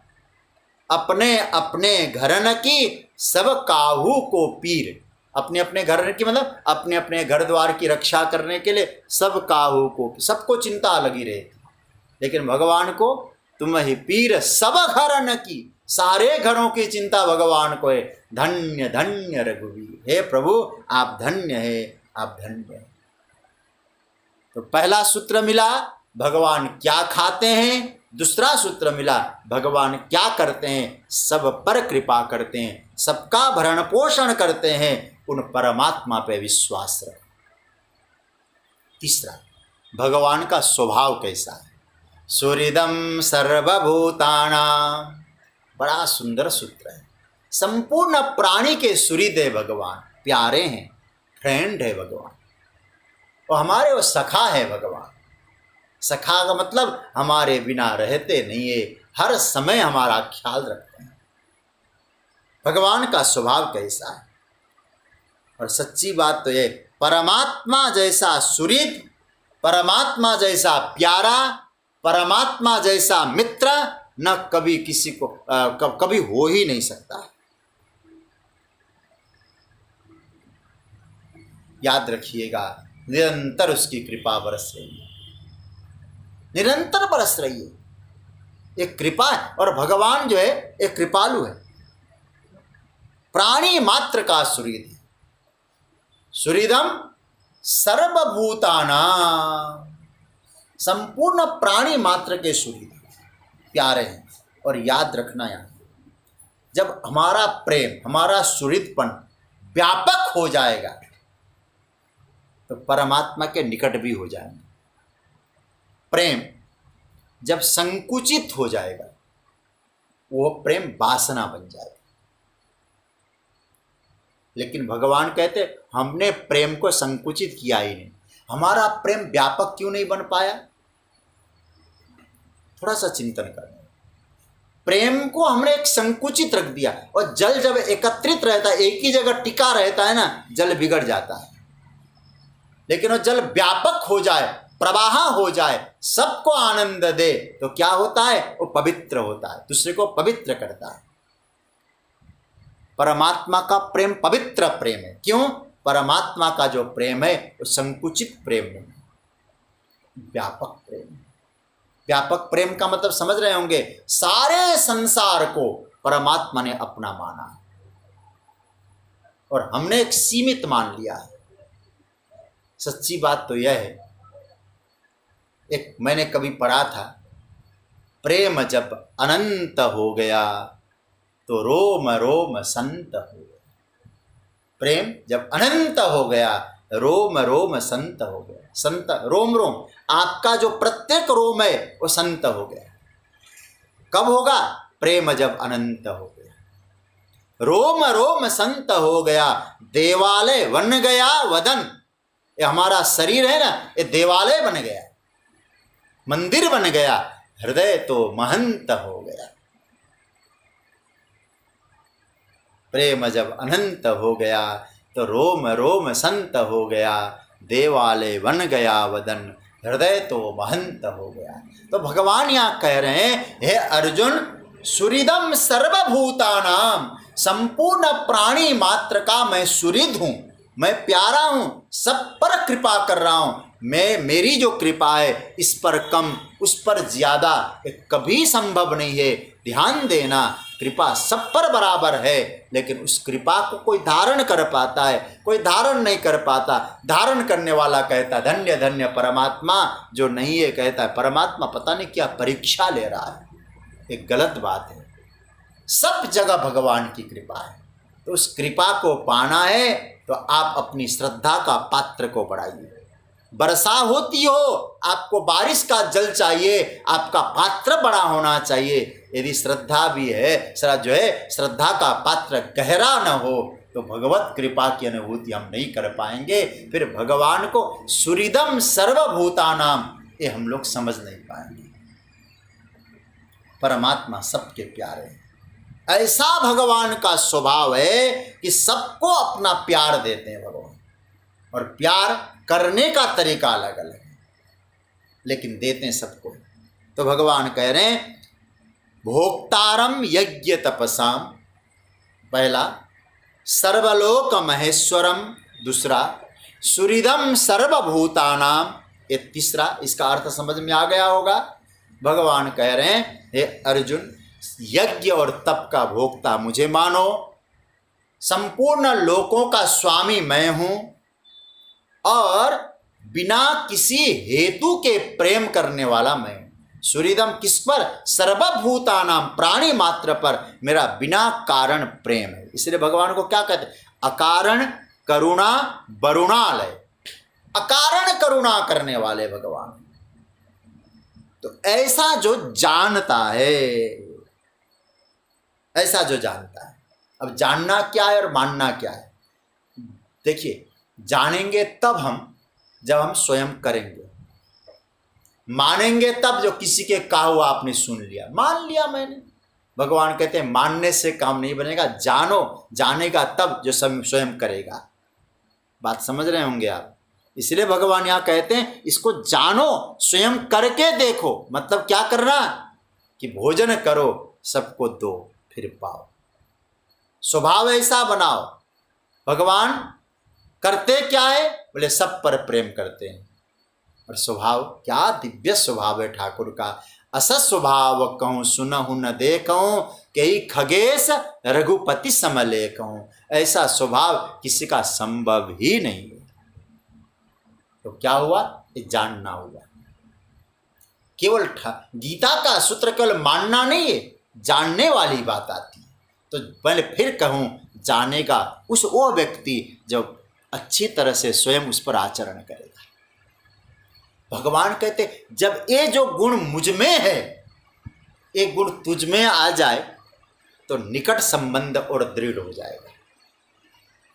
S1: अपने अपने घर न की सब काहू को पीर। अपने अपने घर की मतलब अपने अपने घर द्वार की रक्षा करने के लिए सब काहू को, सबको चिंता लगी रहती, लेकिन भगवान को तुम ही पीर सब घर न की, सारे घरों की चिंता भगवान को है। धन्य धन्य रघुवीर, हे प्रभु आप धन्य है, आप धन्य है। तो पहला सूत्र मिला, भगवान क्या खाते हैं। दूसरा सूत्र मिला, भगवान क्या करते हैं, सब पर कृपा करते हैं, सबका भरण पोषण करते हैं, उन परमात्मा पे विश्वास रखें। तीसरा, भगवान का स्वभाव कैसा है। सुहृदं सर्वभूतानां, बड़ा सुंदर सूत्र है। संपूर्ण प्राणी के सुहृद है भगवान, प्यारे हैं, फ्रेंड है भगवान, और हमारे वो सखा है भगवान। सखा का मतलब हमारे बिना रहते नहीं है, हर समय हमारा ख्याल रखते हैं। भगवान का स्वभाव कैसा है। और सच्ची बात तो ये, परमात्मा जैसा सुहृद, परमात्मा जैसा प्यारा, परमात्मा जैसा मित्र न कभी किसी को कभी हो ही नहीं सकता है। याद रखिएगा, निरंतर उसकी कृपा बरस रही है, निरंतर बरस रही है। एक कृपा है, और भगवान जो है एक कृपालु है, प्राणी मात्र का सुहृद है। सुहृदम सर्वभूतानां, संपूर्ण प्राणी मात्र के सुहृद प्यारे हैं। और याद रखना यार, जब हमारा प्रेम, हमारा सुहृदपन व्यापक हो जाएगा तो परमात्मा के निकट भी हो जाएंगे। प्रेम जब संकुचित हो जाएगा वो प्रेम वासना बन जाएगा। लेकिन भगवान कहते हमने प्रेम को संकुचित किया ही नहीं। हमारा प्रेम व्यापक क्यों नहीं बन पाया? थोड़ा सा चिंतन करना। प्रेम को हमने एक संकुचित रख दिया, और जल जब एकत्रित रहता है, एक ही जगह टिका रहता है ना, जल बिगड़ जाता है। लेकिन वो जल व्यापक हो जाए, प्रवाह हो जाए, सबको आनंद दे, तो क्या होता है? वो पवित्र होता है, दूसरे को पवित्र करता है। परमात्मा का प्रेम पवित्र प्रेम है। क्यों? परमात्मा का जो प्रेम है वो संकुचित प्रेम नहीं, व्यापक प्रेम। व्यापक प्रेम का मतलब समझ रहे होंगे, सारे संसार को परमात्मा ने अपना माना है और हमने एक सीमित मान लिया है। सच्ची बात तो यह है, एक मैंने कभी पढ़ा था, प्रेम जब अनंत हो गया तो रोम रोम संत हो गया। प्रेम जब अनंत हो गया, रोम रोम संत हो गया। संत रोम रोम, आपका जो प्रत्येक रोम है वो संत हो गया। कब होगा? प्रेम जब अनंत हो गया, रोम रोम संत हो गया। देवालय बन गया वदन, ये हमारा शरीर है ना, ये देवालय बन गया, मंदिर बन गया। हृदय तो महंत हो गया। प्रेम जब अनंत हो गया तो रोम रोम संत हो गया। देवालय बन गया वदन, हृदय तो महंत हो गया। तो भगवान यहाँ कह रहे हैं, हे अर्जुन, सुहृदम सर्वभूतानां, संपूर्ण प्राणी मात्र का मैं सुहृद हूँ, मैं प्यारा हूँ, सब पर कृपा कर रहा हूँ। मेरी जो कृपा है इस पर कम उस पर ज्यादा कभी संभव नहीं है। ध्यान देना, कृपा सब पर बराबर है, लेकिन उस कृपा को कोई धारण कर पाता है, कोई धारण नहीं कर पाता। धारण करने वाला कहता धन्य धन्य परमात्मा, जो नहीं है कहता है परमात्मा पता नहीं क्या परीक्षा ले रहा है। एक गलत बात है। सब जगह भगवान की कृपा है, तो उस कृपा को पाना है तो आप अपनी श्रद्धा का पात्र को बढ़ाइए। वर्षा होती हो, आपको बारिश का जल चाहिए, आपका पात्र बड़ा होना चाहिए। यदि श्रद्धा भी है, जो है श्रद्धा का पात्र गहरा न हो तो भगवत कृपा की अनुभूति हम नहीं कर पाएंगे। फिर भगवान को सुहृदम सर्वभूतानां ये हम लोग समझ नहीं पाएंगे। परमात्मा सबके प्यारे हैं। ऐसा भगवान का स्वभाव है कि सबको अपना प्यार देते हैं भगवान, और प्यार करने का तरीका अलग अलग है, लेकिन देते हैं सबको। तो भगवान कह रहे हैं, भोक्तारम यज्ञ तपसाम, पहला सर्वलोक महेश्वरम, दूसरा सुहृदम सर्वभूतानां, ये तीसरा। इसका अर्थ समझ में आ गया होगा। भगवान कह रहे हैं, हे अर्जुन, यज्ञ और तप का भोक्ता मुझे मानो, संपूर्ण लोकों का स्वामी मैं हूं, और बिना किसी हेतु के प्रेम करने वाला मैं हूं। सुहृदम किस पर? सर्वभूतानां, प्राणी मात्र पर मेरा बिना कारण प्रेम है। इसलिए भगवान को क्या कहते हैं? अकारण करुणा वरुणालय, अकारण करुणा करने वाले भगवान। तो ऐसा जो जानता है, ऐसा जो जानता है। अब जानना क्या है और मानना क्या है? देखिए, जानेंगे तब हम जब हम स्वयं करेंगे, मानेंगे तब जो किसी के कहा हुआ आपने सुन लिया, मान लिया मैंने। भगवान कहते हैं मानने से काम नहीं बनेगा, जानो, जानेगा तब जो स्वयं करेगा। बात समझ रहे होंगे आप। इसलिए भगवान यहाँ कहते हैं इसको जानो, स्वयं करके देखो। मतलब क्या करना? कि भोजन करो, सबको दो, फिर पाओ। स्वभाव ऐसा बनाओ। भगवान करते क्या है? बोले सब पर प्रेम करते हैं। और स्वभाव क्या दिव्य स्वभाव है ठाकुर का। असत स्वभाव कहूँ सुनहु न देखूं, कई खगेश रघुपति समले कहूँ। ऐसा स्वभाव किसी का संभव ही नहीं है। तो क्या हुआ? ये जानना हुआ। केवल गीता का सूत्र केवल मानना नहीं है, जानने वाली बात आती है। तो मैंने फिर कहूँ, जानेगा उस वो व्यक्ति जो अच्छी तरह से स्वयं उस पर आचरण करेगा। भगवान कहते जब ये जो गुण मुझ में है, ये गुण तुझ में आ जाए तो निकट संबंध और दृढ़ हो जाएगा।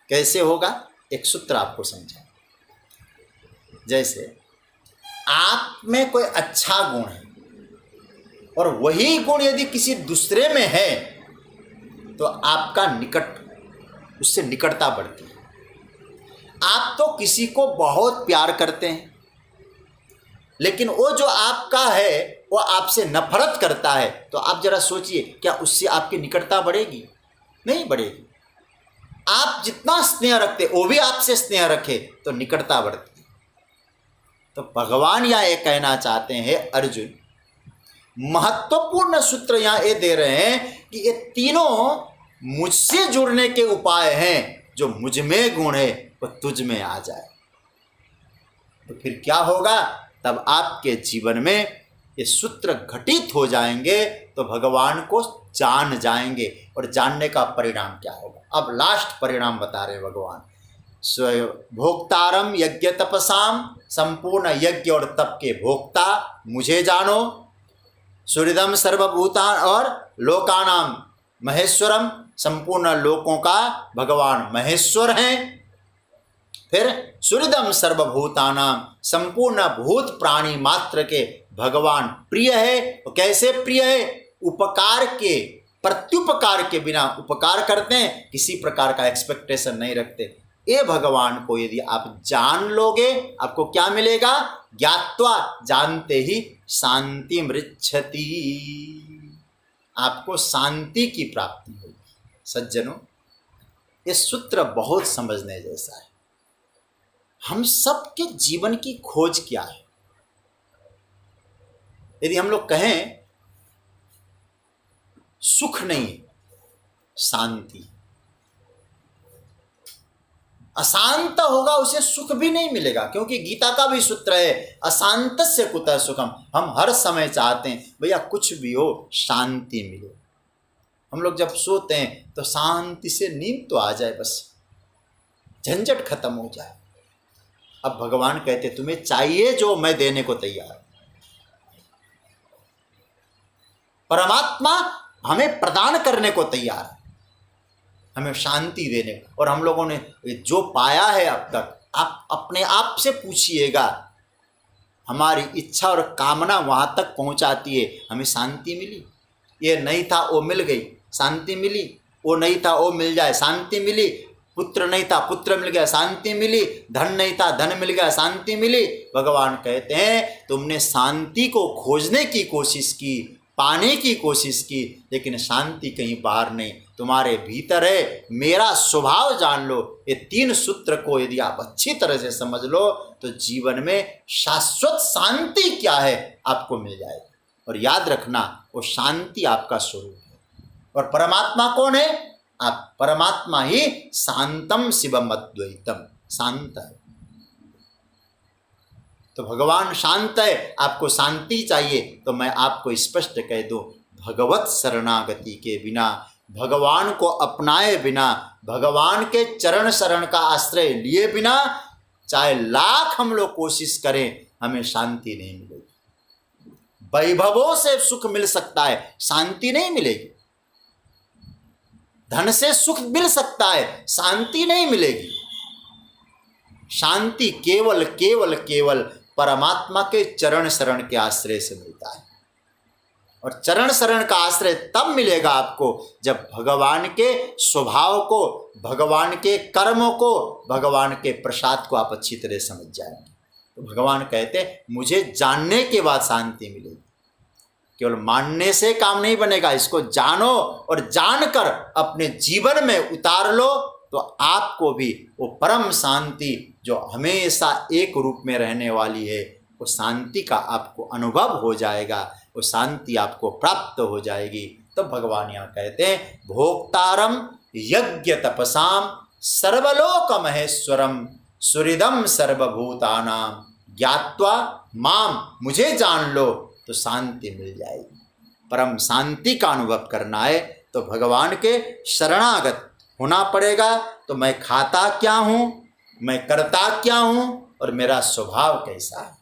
S1: कैसे होगा? एक सूत्र आपको समझा। जैसे आप में कोई अच्छा गुण है और वही गुण यदि किसी दूसरे में है तो आपका उससे निकटता बढ़ती है। आप तो किसी को बहुत प्यार करते हैं, लेकिन वो जो आपका है वो आपसे नफरत करता है, तो आप जरा सोचिए, क्या उससे आपकी निकटता बढ़ेगी? नहीं बढ़ेगी। आप जितना स्नेह रखते वो भी आपसे स्नेह रखे तो निकटता बढ़ती है। तो भगवान यहाँ ये कहना चाहते हैं, अर्जुन महत्वपूर्ण सूत्र यहाँ ये दे रहे हैं कि ये तीनों मुझसे जुड़ने के उपाय हैं। जो मुझ में गुण है वो तुझ में आ जाए तो फिर क्या होगा? तब आपके जीवन में ये सूत्र घटित हो जाएंगे, तो भगवान को जान जाएंगे। और जानने का परिणाम क्या होगा? अब लास्ट परिणाम बता रहे भगवान। भोक्तारम यज्ञ तपसाम, संपूर्ण यज्ञ और तप के भोक्ता मुझे जानो। सुहृदम सर्वभूतान और लोकानाम महेश्वरम, संपूर्ण लोकों का भगवान महेश्वर हैं। फिर सुहृदम सर्वभूतानाम, संपूर्ण भूत प्राणी मात्र के भगवान प्रिय है। तो कैसे प्रिय है? उपकार के प्रत्युपकार के बिना उपकार करते हैं, किसी प्रकार का एक्सपेक्टेशन नहीं रखते। ये भगवान को यदि आप जान लोगे, आपको क्या मिलेगा? ज्ञात्वा, जानते ही शांति मृच्छति, आपको शांति की प्राप्ति होगी। सज्जनों, ये सूत्र बहुत समझने जैसा है। हम सबके जीवन की खोज क्या है? यदि हम लोग कहें सुख नहीं, शांति, अशांत होगा उसे सुख भी नहीं मिलेगा, क्योंकि गीता का भी सूत्र है अशांतस्य कुतः सुखम। हम हर समय चाहते हैं भैया कुछ भी हो शांति मिले। हम लोग जब सोते हैं तो शांति से नींद तो आ जाए, बस झंझट खत्म हो जाए। अब भगवान कहते तुम्हें चाहिए जो, मैं देने को तैयार। परमात्मा हमें प्रदान करने को तैयार है, हमें शांति देने को। और हम लोगों ने जो पाया है अब तक, आप अपने आप से पूछिएगा, हमारी इच्छा और कामना वहाँ तक पहुँचाती है। हमें शांति मिली? ये नहीं था वो मिल गई, शांति मिली। वो नहीं था वो मिल जाए, शांति मिली। पुत्र नहीं था, पुत्र मिल गया, शांति मिली। धन नहीं था, धन मिल गया, शांति मिली। भगवान कहते हैं तुमने शांति को खोजने की कोशिश की, पाने की कोशिश की, लेकिन शांति कहीं बाहर नहीं, तुम्हारे भीतर है। मेरा स्वभाव जान लो। ये तीन सूत्र को यदि आप अच्छी तरह से समझ लो तो जीवन में शाश्वत शांति क्या है आपको मिल जाएगा। और याद रखना, वो शांति आपका स्वरूप है। और परमात्मा कौन है? आप परमात्मा ही शांतम शिवम अद्वैतम, शांत है। तो भगवान शांत है, आपको शांति चाहिए तो मैं आपको स्पष्ट कह दूं, भगवत शरणागति के बिना, भगवान को अपनाए बिना, भगवान के चरण शरण का आश्रय लिए बिना, चाहे लाख हम लोग कोशिश करें, हमें शांति नहीं मिलेगी। वैभवों से सुख मिल सकता है, शांति नहीं मिलेगी। धन से सुख मिल सकता है, शांति नहीं मिलेगी। शांति केवल केवल केवल परमात्मा के चरण शरण के आश्रय से मिलता है। और चरण शरण का आश्रय तब मिलेगा आपको जब भगवान के स्वभाव को, भगवान के कर्मों को, भगवान के प्रसाद को आप अच्छी तरह समझ जाएंगे। तो भगवान कहते हैं मुझे जानने के बाद शांति मिलेगी। केवल मानने से काम नहीं बनेगा, इसको जानो और जानकर अपने जीवन में उतार लो, तो आपको भी वो परम शांति जो हमेशा एक रूप में रहने वाली है, वो शांति का आपको अनुभव हो जाएगा, वो शांति आपको प्राप्त हो जाएगी। तो भगवान यहाँ कहते हैं भोक्तारम यज्ञ तपसाम सर्वलोक महेश्वरम सुहृदम सर्वभूतानाम ज्ञात्वा माम, मुझे जान लो तो शांति मिल जाएगी। परम शांति का अनुभव करना है तो भगवान के शरणागत होना पड़ेगा। तो मैं खाता क्या हूँ, मैं करता क्या हूँ और मेरा स्वभाव कैसा है,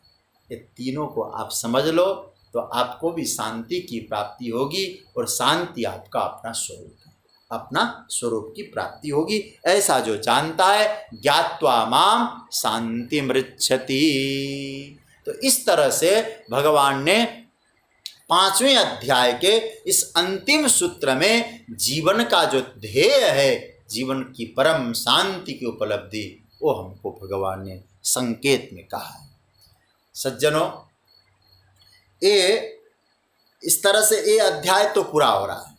S1: ये तीनों को आप समझ लो तो आपको भी शांति की प्राप्ति होगी और शांति आपका अपना स्वरूप है, अपना स्वरूप की प्राप्ति होगी। ऐसा जो जानता है ज्ञात्वा माम शांति मृच्छति। तो इस तरह से भगवान ने 5वें अध्याय के इस अंतिम सूत्र में जीवन का जो ध्येय है, जीवन की परम शांति की उपलब्धि, वो हमको भगवान ने संकेत में कहा है। सज्जनों, ये इस तरह से ये अध्याय तो पूरा हो रहा है,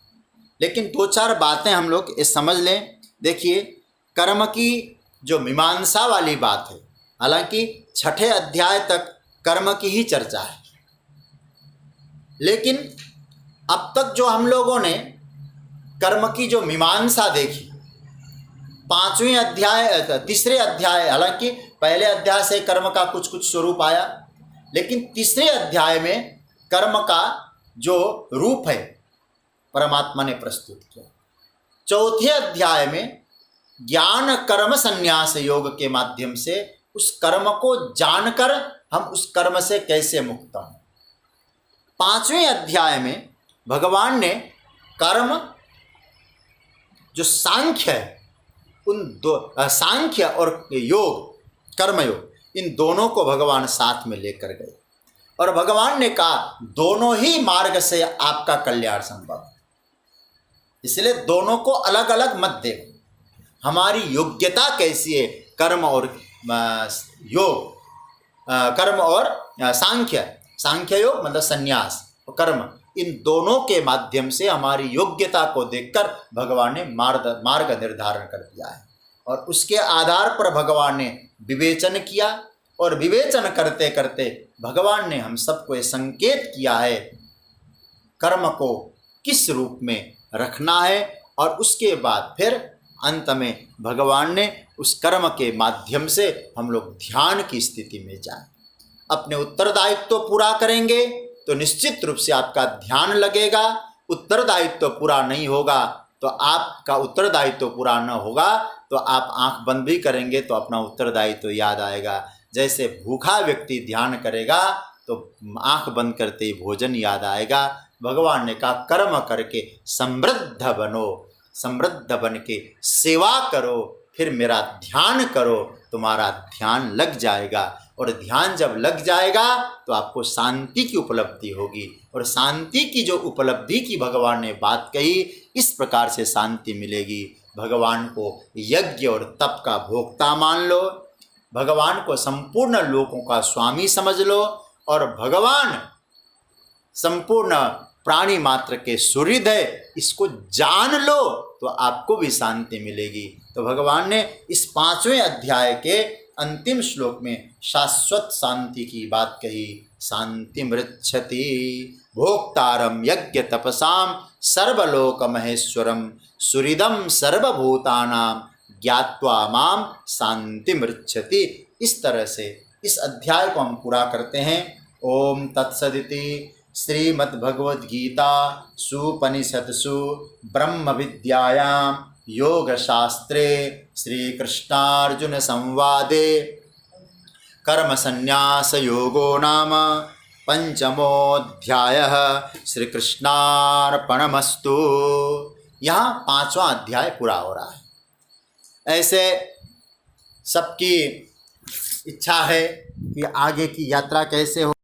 S1: लेकिन 2-4 बातें हम लोग ये समझ लें। देखिए, कर्म की जो मीमांसा वाली बात है, हालांकि 6ठे अध्याय तक कर्म की ही चर्चा है, लेकिन अब तक जो हम लोगों ने कर्म की जो मीमांसा देखी, 5वें अध्याय, तीसरे अध्याय, हालांकि पहले अध्याय से कर्म का कुछ कुछ स्वरूप आया, लेकिन तीसरे अध्याय में कर्म का जो रूप है परमात्मा ने प्रस्तुत किया। चौथे अध्याय में ज्ञान कर्म संन्यास योग के माध्यम से उस कर्म को जानकर हम उस कर्म से कैसे मुक्त हों। 5वें अध्याय में भगवान ने कर्म जो सांख्य है, उन दो सांख्य और योग, कर्मयोग, इन दोनों को भगवान साथ में लेकर गए और भगवान ने कहा दोनों ही मार्ग से आपका कल्याण संभव है, इसलिए दोनों को अलग अलग मत देखो। हमारी योग्यता कैसी है, कर्म और योग, कर्म और सांख्य योग मतलब संन्यास और कर्म, इन दोनों के माध्यम से हमारी योग्यता को देखकर भगवान ने मार्ग निर्धारण कर दिया है और उसके आधार पर भगवान ने विवेचन किया और विवेचन करते करते भगवान ने हम सबको ये संकेत किया है कर्म को किस रूप में रखना है और उसके बाद फिर अंत में भगवान ने उस कर्म के माध्यम से हम लोग ध्यान की स्थिति में जाएं। अपने उत्तरदायित्व तो पूरा करेंगे तो निश्चित रूप से आपका ध्यान लगेगा। उत्तरदायित्व तो पूरा नहीं होगा तो आपका उत्तरदायित्व पूरा न होगा तो आप आंख बंद भी करेंगे तो अपना उत्तरदायित्व याद आएगा। जैसे भूखा व्यक्ति ध्यान करेगा तो आंख बंद करते ही भोजन याद आएगा। भगवान ने कहा कर्म करके समृद्ध बनो, समृद्ध बन के सेवा करो, फिर मेरा ध्यान करो, तुम्हारा ध्यान लग जाएगा और ध्यान जब लग जाएगा तो आपको शांति की उपलब्धि होगी और शांति की जो उपलब्धि की भगवान ने बात कही, इस प्रकार से शांति मिलेगी। भगवान को यज्ञ और तप का भोक्ता मान लो, भगवान को संपूर्ण लोकों का स्वामी समझ लो और भगवान संपूर्ण प्राणी मात्र के सुहृद है, इसको जान लो तो आपको भी शांति मिलेगी। तो भगवान ने इस 5वें अध्याय के अंतिम श्लोक में शाश्वत शांति की बात कही। शांति मृच्छति भोक्तारम यज्ञ तपसाम सर्वलोक महेश्वरम सुहृदम सर्वभूतानाम ज्ञात्वा माम शांति मृच्छति। इस तरह से इस अध्याय को हम पूरा करते हैं। ओम तत्सदिति श्रीमद्भगवद्गीता सुपनिषत्सु ब्रह्म विद्यायां योगशास्त्रे श्रीकृष्णार्जुन संवादे कर्म संन्यास योगो नाम पंचमोऽध्यायः। श्रीकृष्णार्पणमस्तु। यहाँ 5वां अध्याय पूरा हो रहा है। ऐसे सबकी इच्छा है कि आगे की यात्रा कैसे हो।